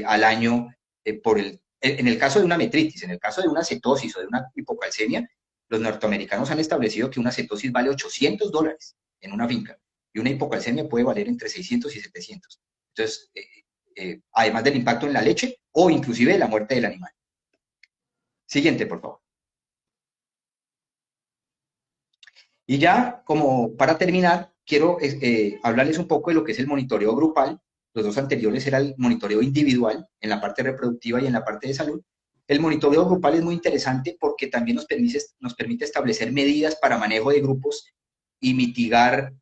al año en el caso de una metritis. En el caso de una cetosis o de una hipocalcemia, los norteamericanos han establecido que una cetosis vale $800 en una finca y una hipocalcemia puede valer entre 600 y 700. Entonces, además del impacto en la leche o inclusive la muerte del animal. Siguiente, por favor. Y ya, como para terminar, quiero hablarles un poco de lo que es el monitoreo grupal. Los dos anteriores era el monitoreo individual en la parte reproductiva y en la parte de salud. El monitoreo grupal es muy interesante porque también nos permite establecer medidas para manejo de grupos y mitigar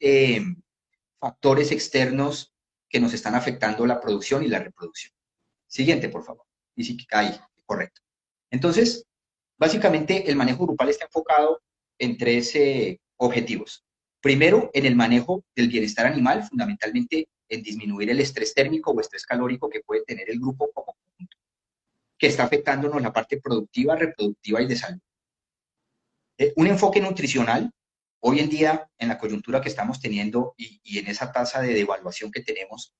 factores externos que nos están afectando la producción y la reproducción. Siguiente, por favor. Y sí, ahí, correcto. Entonces, básicamente el manejo grupal está enfocado en 3 objetivos. Primero, en el manejo del bienestar animal, fundamentalmente en disminuir el estrés térmico o estrés calórico que puede tener el grupo como conjunto, que está afectándonos la parte productiva, reproductiva y de salud. Un enfoque nutricional, hoy en día, en la coyuntura que estamos teniendo y en esa tasa de devaluación que tenemos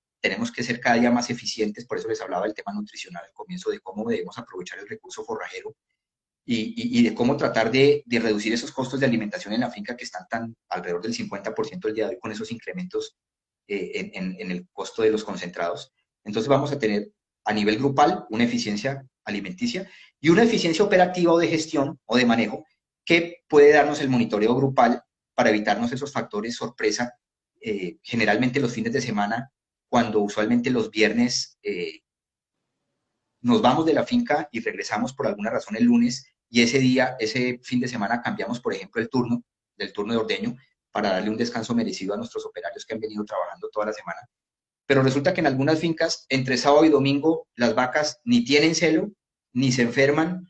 que ser cada día más eficientes, por eso les hablaba del tema nutricional al comienzo, de cómo debemos aprovechar el recurso forrajero y de cómo tratar de reducir esos costos de alimentación en la finca que están alrededor del 50% el día de hoy con esos incrementos en el costo de los concentrados. Entonces vamos a tener a nivel grupal una eficiencia alimenticia y una eficiencia operativa o de gestión o de manejo que puede darnos el monitoreo grupal para evitarnos esos factores sorpresa, generalmente los fines de semana, cuando usualmente los viernes nos vamos de la finca y regresamos por alguna razón el lunes y ese fin de semana cambiamos, por ejemplo, del turno de ordeño para darle un descanso merecido a nuestros operarios que han venido trabajando toda la semana. Pero resulta que en algunas fincas, entre sábado y domingo, las vacas ni tienen celo, ni se enferman,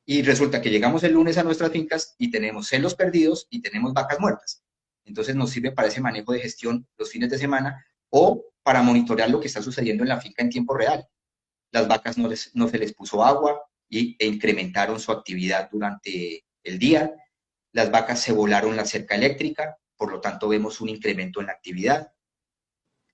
y resulta que llegamos el lunes a nuestras fincas y tenemos celos perdidos y tenemos vacas muertas. Entonces nos sirve para ese manejo de gestión los fines de semana o para monitorear lo que está sucediendo en la finca en tiempo real. Las vacas no se les puso agua e incrementaron su actividad durante el día. Las vacas se volaron la cerca eléctrica, por lo tanto vemos un incremento en la actividad.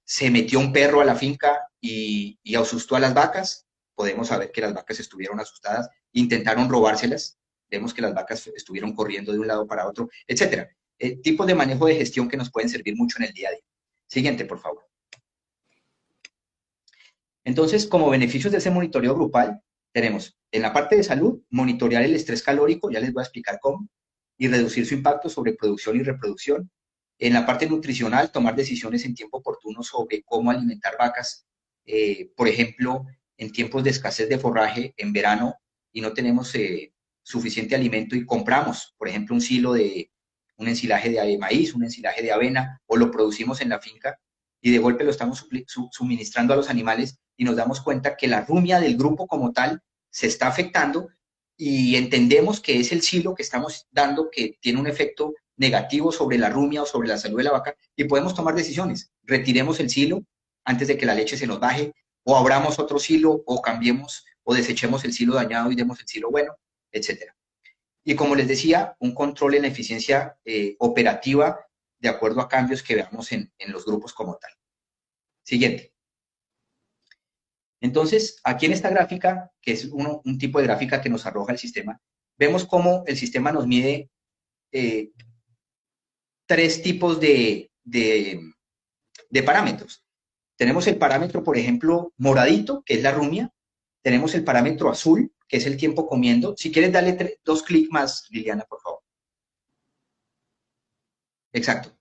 Se metió un perro a la finca y asustó a las vacas. Podemos saber que las vacas estuvieron asustadas, intentaron robárselas. Vemos que las vacas estuvieron corriendo de un lado para otro, etcétera. Tipos de manejo de gestión que nos pueden servir mucho en el día a día. Siguiente, por favor. Entonces, como beneficios de ese monitoreo grupal, tenemos en la parte de salud, monitorear el estrés calórico, ya les voy a explicar cómo, y reducir su impacto sobre producción y reproducción. En la parte nutricional, tomar decisiones en tiempo oportuno sobre cómo alimentar vacas. Por ejemplo, en tiempos de escasez de forraje, en verano, y no tenemos suficiente alimento y compramos, por ejemplo, un ensilaje de maíz, un ensilaje de avena, o lo producimos en la finca, y de golpe lo estamos suministrando a los animales, y nos damos cuenta que la rumia del grupo como tal se está afectando, y entendemos que es el silo que estamos dando que tiene un efecto negativo sobre la rumia o sobre la salud de la vaca, y podemos tomar decisiones. Retiremos el silo antes de que la leche se nos baje, o abramos otro silo, o cambiemos, o desechemos el silo dañado y demos el silo bueno, etc. Y como les decía, un control en la eficiencia operativa de acuerdo a cambios que veamos en los grupos como tal. Siguiente. Entonces, aquí en esta gráfica, que es un tipo de gráfica que nos arroja el sistema, vemos cómo el sistema nos mide tres tipos de parámetros. Tenemos el parámetro, por ejemplo, moradito, que es la rumia. Tenemos el parámetro azul, que es el tiempo comiendo. Si quieres, darle 2 clics más, Liliana, por favor. Exacto.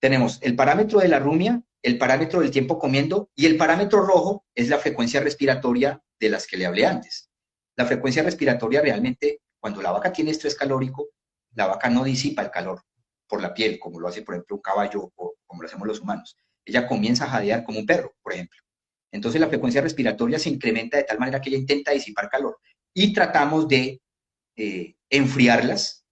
Tenemos el parámetro de la rumia, el parámetro del tiempo comiendo, y el parámetro rojo es la frecuencia respiratoria de las que le hablé antes. La frecuencia respiratoria realmente, cuando la vaca tiene estrés calórico, la vaca no disipa el calor por la piel, como lo hace, por ejemplo, un caballo o como lo hacemos los humanos. Ella comienza a jadear como un perro, por ejemplo. Entonces la frecuencia respiratoria se incrementa de tal manera que ella intenta disipar calor. Y tratamos de enfriarlas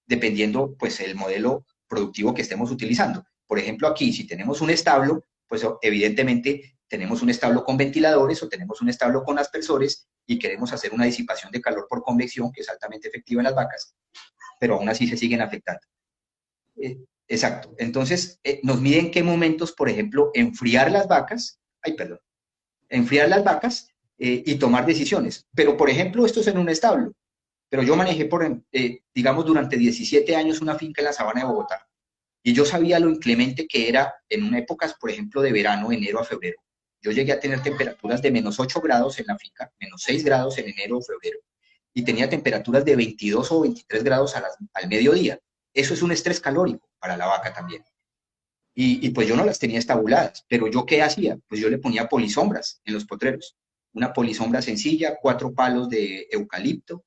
dependiendo, pues, el modelo productivo que estemos utilizando. Por ejemplo, aquí, si tenemos un establo, pues evidentemente tenemos un establo con ventiladores o tenemos un establo con aspersores y queremos hacer una disipación de calor por convección, que es altamente efectiva en las vacas, pero aún así se siguen afectando. Exacto. Entonces, nos mide en qué momentos, por ejemplo, enfriar las vacas, y tomar decisiones. Pero, por ejemplo, esto es en un establo, pero yo manejé, digamos, durante 17 años una finca en la sabana de Bogotá. Y yo sabía lo inclemente que era en épocas, por ejemplo, de verano, enero a febrero. Yo llegué a tener temperaturas de -8 grados en la finca, -6 grados en enero o febrero. Y tenía temperaturas de 22 o 23 grados al mediodía. Eso es un estrés calórico para la vaca también. Y pues yo no las tenía estabuladas. Pero ¿yo qué hacía? Pues yo le ponía polisombras en los potreros. Una polisombra sencilla, 4 palos de eucalipto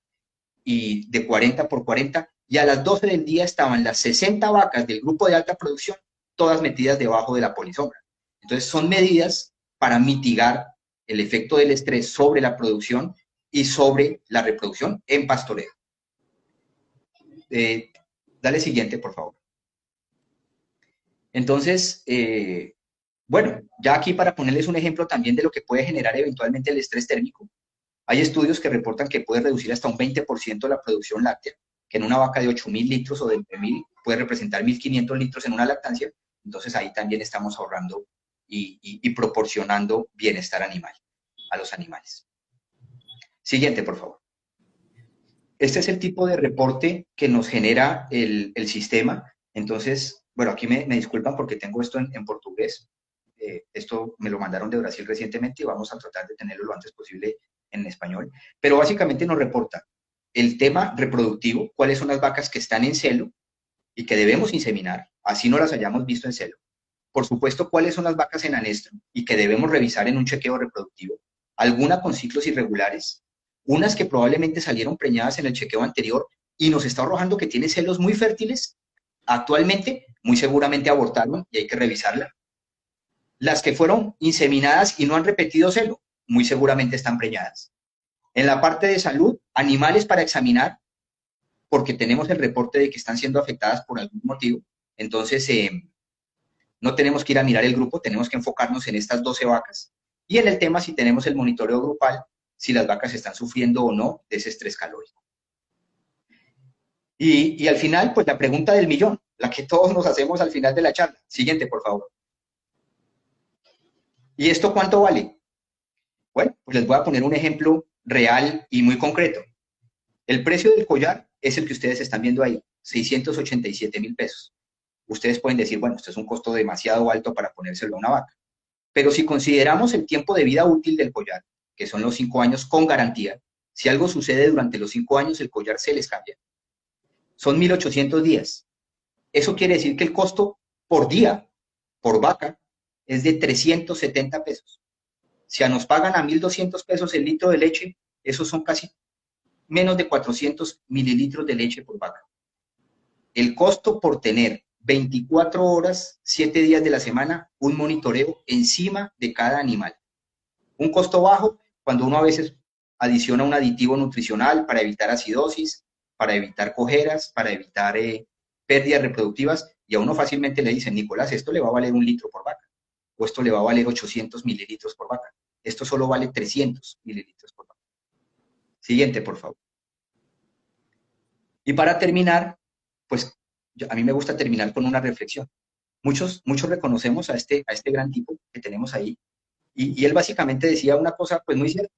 y de 40 por 40, y a las 12 del día estaban las 60 vacas del grupo de alta producción, todas metidas debajo de la polisombra. Entonces son medidas para mitigar el efecto del estrés sobre la producción y sobre la reproducción en pastoreo. Dale siguiente, por favor. Entonces, bueno, ya aquí para ponerles un ejemplo también de lo que puede generar eventualmente el estrés térmico, hay estudios que reportan que puede reducir hasta un 20% la producción láctea, que en una vaca de 8.000 litros o de 9.000 puede representar 1.500 litros en una lactancia. Entonces ahí también estamos ahorrando y proporcionando bienestar animal a los animales. Siguiente, por favor. Este es el tipo de reporte que nos genera el sistema. Entonces, bueno, aquí me disculpan porque tengo esto en portugués. Esto me lo mandaron de Brasil recientemente y vamos a tratar de tenerlo lo antes posible en español. Pero básicamente nos reporta el tema reproductivo, cuáles son las vacas que están en celo y que debemos inseminar, así no las hayamos visto en celo. Por supuesto, cuáles son las vacas en anestro y que debemos revisar en un chequeo reproductivo. Alguna con ciclos irregulares, unas que probablemente salieron preñadas en el chequeo anterior y nos está arrojando que tiene celos muy fértiles, actualmente muy seguramente abortaron y hay que revisarla. Las que fueron inseminadas y no han repetido celo, muy seguramente están preñadas. En la parte de salud, animales para examinar, porque tenemos el reporte de que están siendo afectadas por algún motivo. Entonces, no tenemos que ir a mirar el grupo, tenemos que enfocarnos en estas 12 vacas. Y en el tema, si tenemos el monitoreo grupal, si las vacas están sufriendo o no de ese estrés calórico. Y al final, pues la pregunta del millón, la que todos nos hacemos al final de la charla. Siguiente, por favor. ¿Y esto cuánto vale? Bueno, pues les voy a poner un ejemplo real y muy concreto. El precio del collar es el que ustedes están viendo ahí, 687.000 pesos. Ustedes pueden decir, bueno, esto es un costo demasiado alto para ponérselo a una vaca. Pero si consideramos el tiempo de vida útil del collar, que son los 5 años con garantía, si algo sucede durante los 5 años, el collar se les cambia. Son 1.800 días. Eso quiere decir que el costo por día, por vaca, es de 370 pesos. Si nos pagan a 1.200 pesos el litro de leche, esos son casi menos de 400 mililitros de leche por vaca. El costo por tener 24 horas, 7 días de la semana, un monitoreo encima de cada animal. Un costo bajo cuando uno a veces adiciona un aditivo nutricional para evitar acidosis, para evitar cojeras, para evitar pérdidas reproductivas, y a uno fácilmente le dicen, Nicolás, esto le va a valer 1 litro por vaca, o esto le va a valer 800 mililitros por vaca. Esto solo vale 300 mililitros por vaca. Siguiente, por favor. Y para terminar, pues a mí me gusta terminar con una reflexión. Muchos reconocemos a este gran tipo que tenemos ahí, y él básicamente decía una cosa pues muy cierta: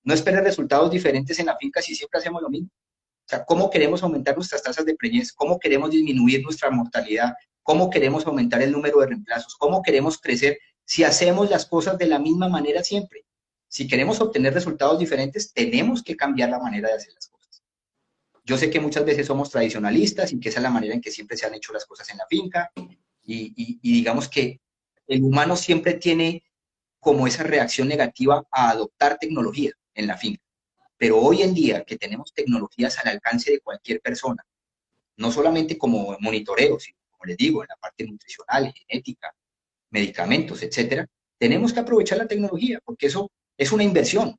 no espere resultados diferentes en la finca si siempre hacemos lo mismo. O sea, ¿cómo queremos aumentar nuestras tasas de preñez? ¿Cómo queremos disminuir nuestra mortalidad? ¿Cómo queremos aumentar el número de reemplazos? ¿Cómo queremos crecer si hacemos las cosas de la misma manera siempre? Si queremos obtener resultados diferentes, tenemos que cambiar la manera de hacer las cosas. Yo sé que muchas veces somos tradicionalistas y que esa es la manera en que siempre se han hecho las cosas en la finca, y digamos que el humano siempre tiene como esa reacción negativa a adoptar tecnología en la finca. Pero hoy en día que tenemos tecnologías al alcance de cualquier persona, no solamente como monitoreo, sino como les digo, en la parte nutricional, genética, medicamentos, etcétera, tenemos que aprovechar la tecnología, porque eso es una inversión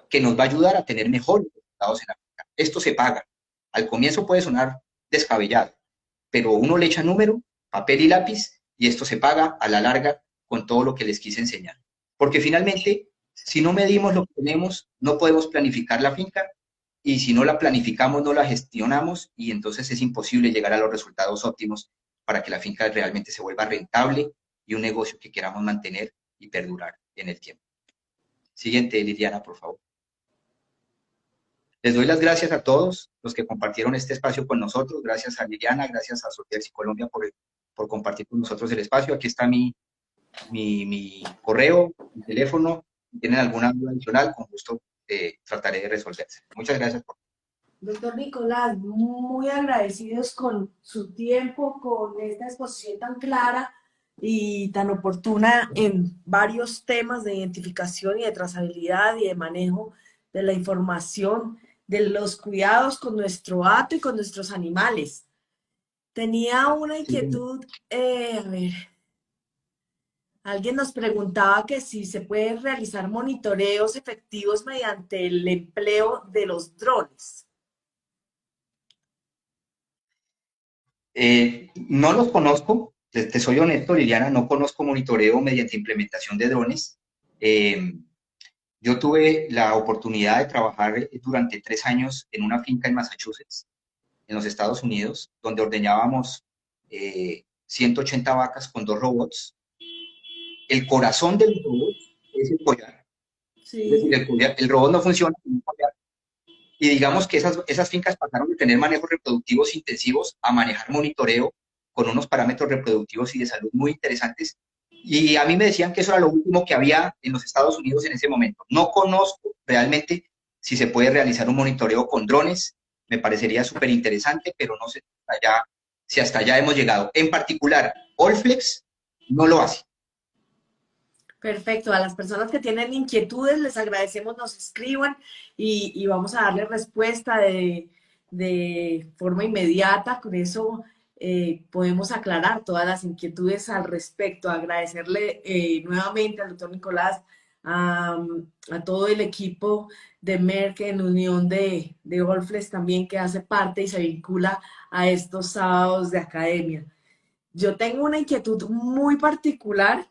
que nos va a ayudar a tener mejores resultados en la finca. Esto se paga. Al comienzo puede sonar descabellado, pero uno le echa número, papel y lápiz, y esto se paga a la larga con todo lo que les quise enseñar. Porque finalmente, si no medimos lo que tenemos, no podemos planificar la finca, y si no la planificamos, no la gestionamos, y entonces es imposible llegar a los resultados óptimos para que la finca realmente se vuelva rentable y un negocio que queramos mantener y perdurar en el tiempo. Siguiente, Liliana, por favor. Les doy las gracias a todos los que compartieron este espacio con nosotros. Gracias a Liliana, gracias a Sotersi Colombia por compartir con nosotros el espacio. Aquí está mi correo, mi teléfono. Si tienen alguna duda adicional, con gusto trataré de resolverse. Muchas gracias. Doctor Nicolás, muy agradecidos con su tiempo, con esta exposición tan clara y tan oportuna en varios temas de identificación y de trazabilidad y de manejo de la información, de los cuidados con nuestro hato y con nuestros animales. Tenía una inquietud, a ver, alguien nos preguntaba que si se pueden realizar monitoreos efectivos mediante el empleo de los drones. No los conozco, te soy honesto, Liliana, no conozco monitoreo mediante implementación de drones. Yo tuve la oportunidad de trabajar durante 3 años en una finca en Massachusetts, en los Estados Unidos, donde ordeñábamos 180 vacas con 2 robots. El corazón del robot es el collar. Sí. Es decir, el robot no funciona sin un collar. Y digamos que esas fincas pasaron de tener manejos reproductivos intensivos a manejar monitoreo con unos parámetros reproductivos y de salud muy interesantes. Y a mí me decían que eso era lo último que había en los Estados Unidos en ese momento. No conozco realmente si se puede realizar un monitoreo con drones. Me parecería súper interesante, pero no sé si hasta allá hemos llegado. En particular, Allflex no lo hace. Perfecto, a las personas que tienen inquietudes les agradecemos nos escriban y vamos a darle respuesta de forma inmediata. Con eso podemos aclarar todas las inquietudes al respecto. Agradecerle nuevamente al doctor Nicolás, a, a todo el equipo de Merck en unión de Olfles también que hace parte y se vincula a estos sábados de academia. Yo tengo una inquietud muy particular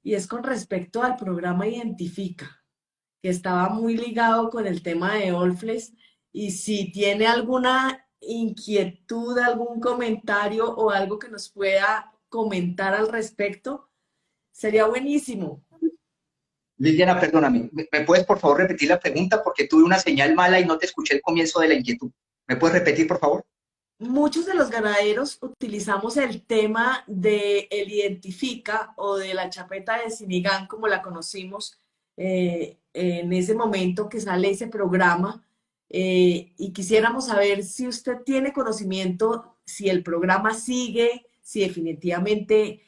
y es con respecto al programa Identifica, que estaba muy ligado con el tema de Olfles. Y si tiene alguna inquietud, algún comentario o algo que nos pueda comentar al respecto, sería buenísimo. Liliana, perdóname, ¿me puedes por favor repetir la pregunta? Porque tuve una señal mala y no te escuché el comienzo de la inquietud. ¿Me puedes repetir, por favor? Muchos de los ganaderos utilizamos el tema de el Identifica o de la chapeta de Sinigán, como la conocimos en ese momento que sale ese programa, y quisiéramos saber si usted tiene conocimiento, si el programa sigue, si definitivamente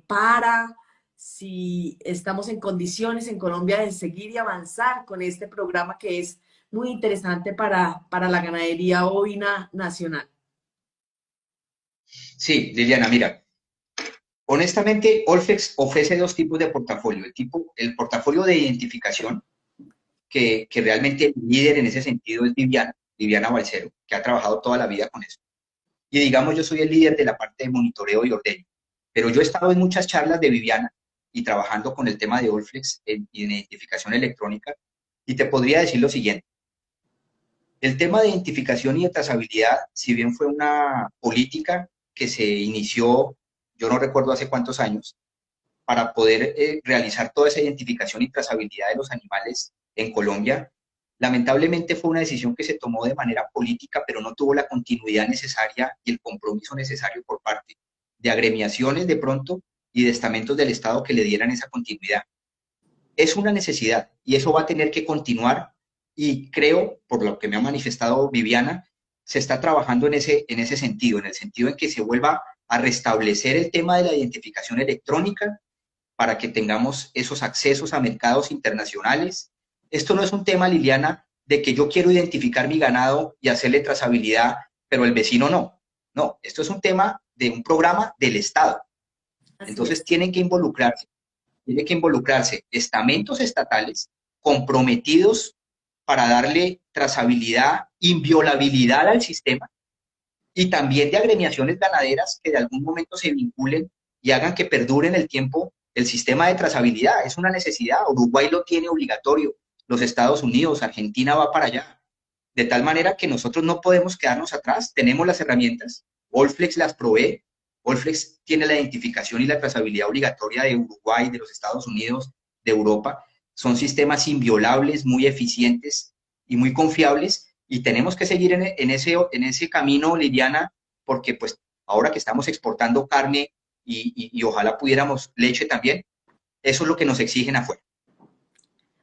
para, si estamos en condiciones en Colombia de seguir y avanzar con este programa que es muy interesante para la ganadería ovina nacional. Sí, Liliana, mira, honestamente, Olflex ofrece dos tipos de portafolio. El portafolio de identificación, que realmente el líder en ese sentido es Viviana Balcero, que ha trabajado toda la vida con eso. Y digamos, yo soy el líder de la parte de monitoreo y ordeño. Pero yo he estado en muchas charlas de Viviana y trabajando con el tema de Olflex en identificación electrónica. Y te podría decir lo siguiente. El tema de identificación y de trazabilidad, si bien fue una política que se inició, yo no recuerdo hace cuántos años, para poder realizar toda esa identificación y trazabilidad de los animales en Colombia, lamentablemente fue una decisión que se tomó de manera política, pero no tuvo la continuidad necesaria y el compromiso necesario por parte de agremiaciones de pronto y de estamentos del Estado que le dieran esa continuidad. Es una necesidad y eso va a tener que continuar y creo, por lo que me ha manifestado Viviana, se está trabajando en ese sentido, en el sentido en que se vuelva a restablecer el tema de la identificación electrónica para que tengamos esos accesos a mercados internacionales. Esto no es un tema, Liliana, de que yo quiero identificar mi ganado y hacerle trazabilidad, pero el vecino no. No, esto es un tema de un programa del Estado. Así Entonces es. tiene que involucrarse estamentos estatales comprometidos para darle trazabilidad, inviolabilidad al sistema y también de agremiaciones ganaderas que de algún momento se vinculen y hagan que perdure en el tiempo el sistema de trazabilidad. Es una necesidad. Uruguay lo tiene obligatorio, los Estados Unidos, Argentina va para allá. De tal manera que nosotros no podemos quedarnos atrás. Tenemos las herramientas, Olflex las provee, Olflex tiene la identificación y la trazabilidad obligatoria de Uruguay, de los Estados Unidos, de Europa. Son sistemas inviolables, muy eficientes y muy confiables y tenemos que seguir en ese camino, Liliana, porque pues ahora que estamos exportando carne y ojalá pudiéramos leche también, eso es lo que nos exigen afuera.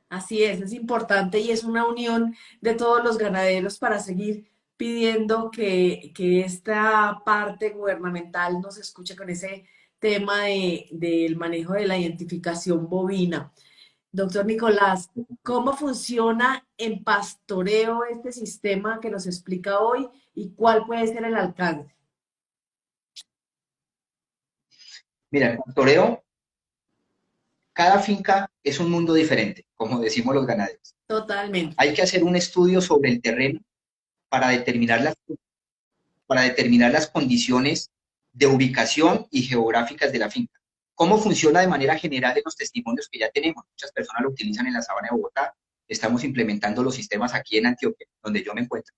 Así es importante y es una unión de todos los ganaderos para seguir pidiendo que esta parte gubernamental nos escuche con ese tema del manejo de la identificación bovina. Doctor Nicolás, ¿cómo funciona en pastoreo este sistema que nos explica hoy y cuál puede ser el alcance? Mira, el pastoreo, cada finca es un mundo diferente, como decimos los ganaderos. Totalmente. Hay que hacer un estudio sobre el terreno para determinar las condiciones de ubicación y geográficas de la finca. ¿Cómo funciona de manera general en los testimonios que ya tenemos? Muchas personas lo utilizan en la sabana de Bogotá. Estamos implementando los sistemas aquí en Antioquia, donde yo me encuentro,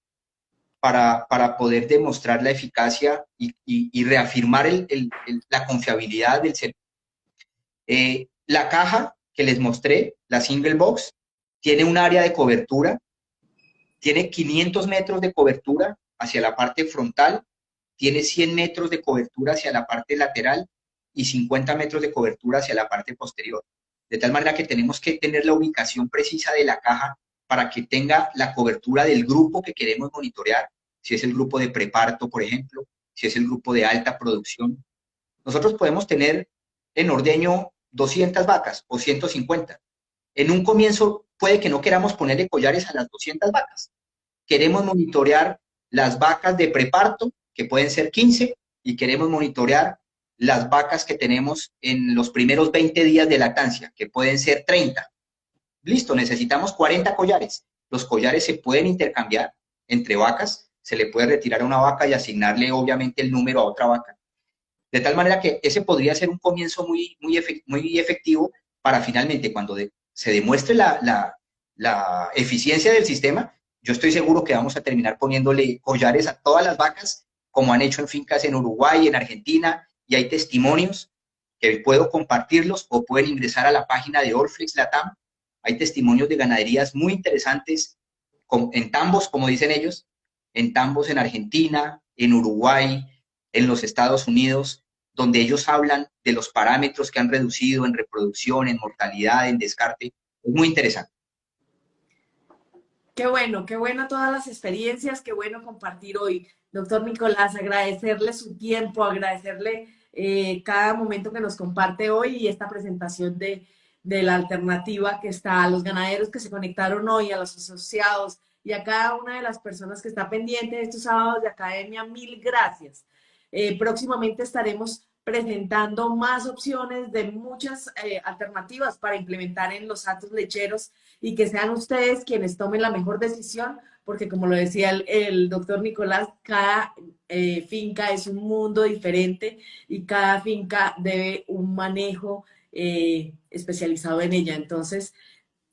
para poder demostrar la eficacia y reafirmar la confiabilidad del servicio. La caja que les mostré, la single box, tiene un área de cobertura, tiene 500 metros de cobertura hacia la parte frontal, tiene 100 metros de cobertura hacia la parte lateral y 50 metros de cobertura hacia la parte posterior. De tal manera que tenemos que tener la ubicación precisa de la caja para que tenga la cobertura del grupo que queremos monitorear, si es el grupo de preparto, por ejemplo, si es el grupo de alta producción. Nosotros podemos tener en ordeño 200 vacas o 150. En un comienzo puede que no queramos ponerle collares a las 200 vacas. Queremos monitorear las vacas de preparto, que pueden ser 15, y queremos monitorear las vacas que tenemos en los primeros 20 días de lactancia, que pueden ser 30. Listo, necesitamos 40 collares. Los collares se pueden intercambiar entre vacas, se le puede retirar a una vaca y asignarle obviamente el número a otra vaca. De tal manera que ese podría ser un comienzo muy efectivo para finalmente, cuando se demuestre la eficiencia del sistema, yo estoy seguro que vamos a terminar poniéndole collares a todas las vacas, como han hecho en fincas en Uruguay, en Argentina, y hay testimonios que puedo compartirlos o pueden ingresar a la página de Allflex Latam. Hay testimonios de ganaderías muy interesantes en tambos, como dicen ellos, en tambos en Argentina, en Uruguay, en los Estados Unidos, donde ellos hablan de los parámetros que han reducido en reproducción, en mortalidad, en descarte. Es muy interesante. Qué bueno todas las experiencias, qué bueno compartir hoy. Doctor Nicolás, agradecerle su tiempo, agradecerle cada momento que nos comparte hoy y esta presentación de la alternativa que está a los ganaderos que se conectaron hoy, a los asociados y a cada una de las personas que está pendiente de estos sábados de academia. Mil gracias. Próximamente estaremos presentando más opciones de muchas alternativas para implementar en los hatos lecheros y que sean ustedes quienes tomen la mejor decisión, porque como lo decía el doctor Nicolás, cada finca es un mundo diferente y cada finca debe un manejo especializado en ella. Entonces,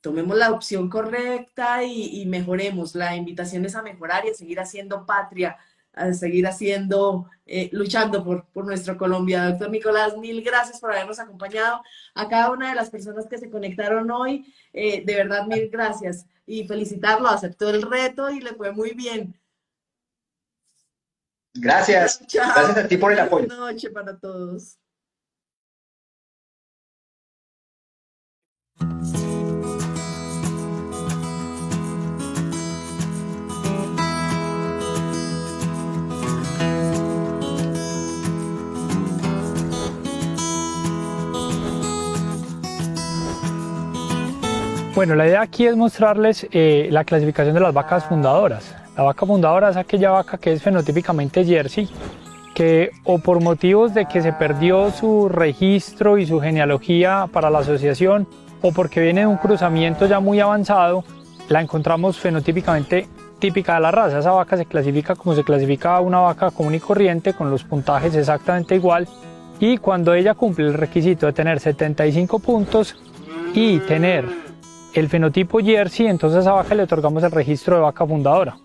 tomemos la opción correcta y mejoremos. La invitación es a mejorar y a seguir haciendo patria, a seguir haciendo, luchando por nuestra Colombia. Doctor Nicolás, mil gracias por habernos acompañado. A cada una de las personas que se conectaron hoy, de verdad, mil gracias. Y felicitarlo, aceptó el reto y le fue muy bien. Gracias. Chao. Gracias a ti por el apoyo. Buenas noches para todos. Bueno, la idea aquí es mostrarles la clasificación de las vacas fundadoras. La vaca fundadora es aquella vaca que es fenotípicamente Jersey, que o por motivos de que se perdió su registro y su genealogía para la asociación, o porque viene de un cruzamiento ya muy avanzado, la encontramos fenotípicamente típica de la raza. Esa vaca se clasifica como se clasifica una vaca común y corriente, con los puntajes exactamente igual, y cuando ella cumple el requisito de tener 75 puntos y tener el fenotipo Jersey, entonces a esa vaca le otorgamos el registro de vaca fundadora.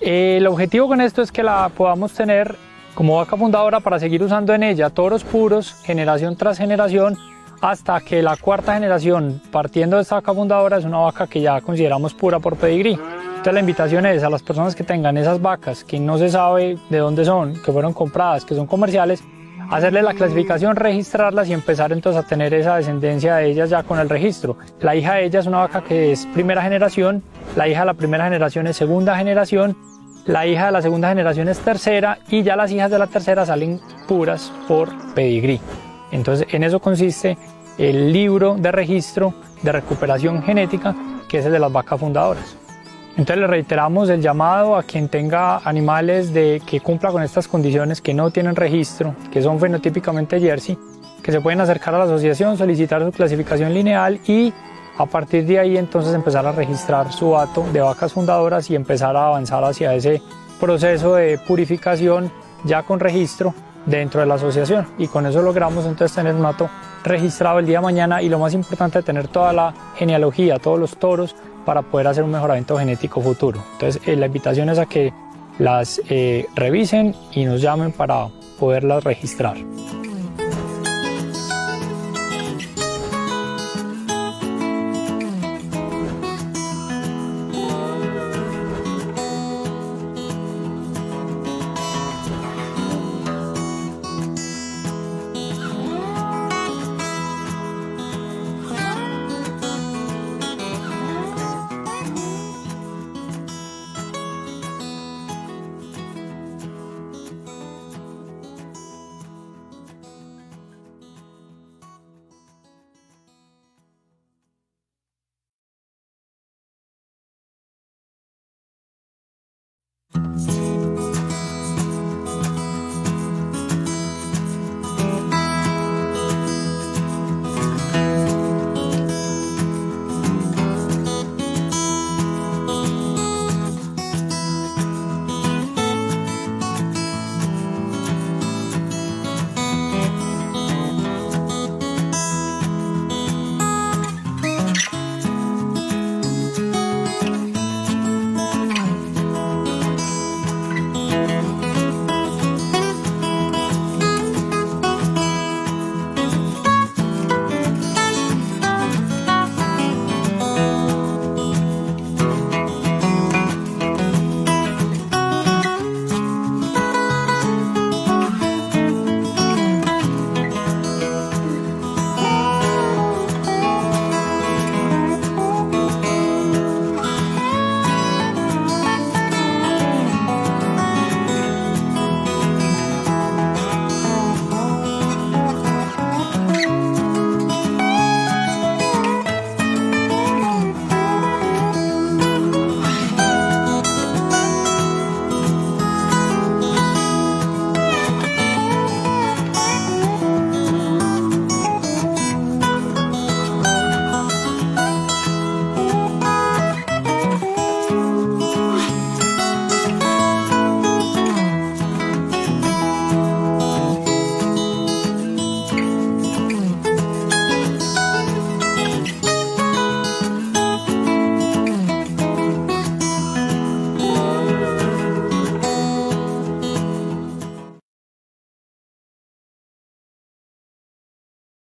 El objetivo con esto es que la podamos tener como vaca fundadora para seguir usando en ella toros puros, generación tras generación, hasta que la cuarta generación, partiendo de esta vaca fundadora, es una vaca que ya consideramos pura por pedigrí. Entonces la invitación es a las personas que tengan esas vacas que no se sabe de dónde son, que fueron compradas, que son comerciales, hacerle la clasificación, registrarlas y empezar entonces a tener esa descendencia de ellas ya con el registro. La hija de ella es una vaca que es primera generación, la hija de la primera generación es segunda generación, la hija de la segunda generación es tercera y ya las hijas de la tercera salen puras por pedigrí. Entonces en eso consiste el libro de registro de recuperación genética, que es el de las vacas fundadoras. Entonces le reiteramos el llamado a quien tenga animales que cumpla con estas condiciones, que no tienen registro, que son fenotípicamente Jersey, que se pueden acercar a la asociación, solicitar su clasificación lineal y a partir de ahí entonces empezar a registrar su hato de vacas fundadoras y empezar a avanzar hacia ese proceso de purificación ya con registro dentro de la asociación, y con eso logramos entonces tener un hato registrado el día de mañana y lo más importante, tener toda la genealogía, todos los toros, para poder hacer un mejoramiento genético futuro. Entonces la invitación es a que las revisen y nos llamen para poderlas registrar.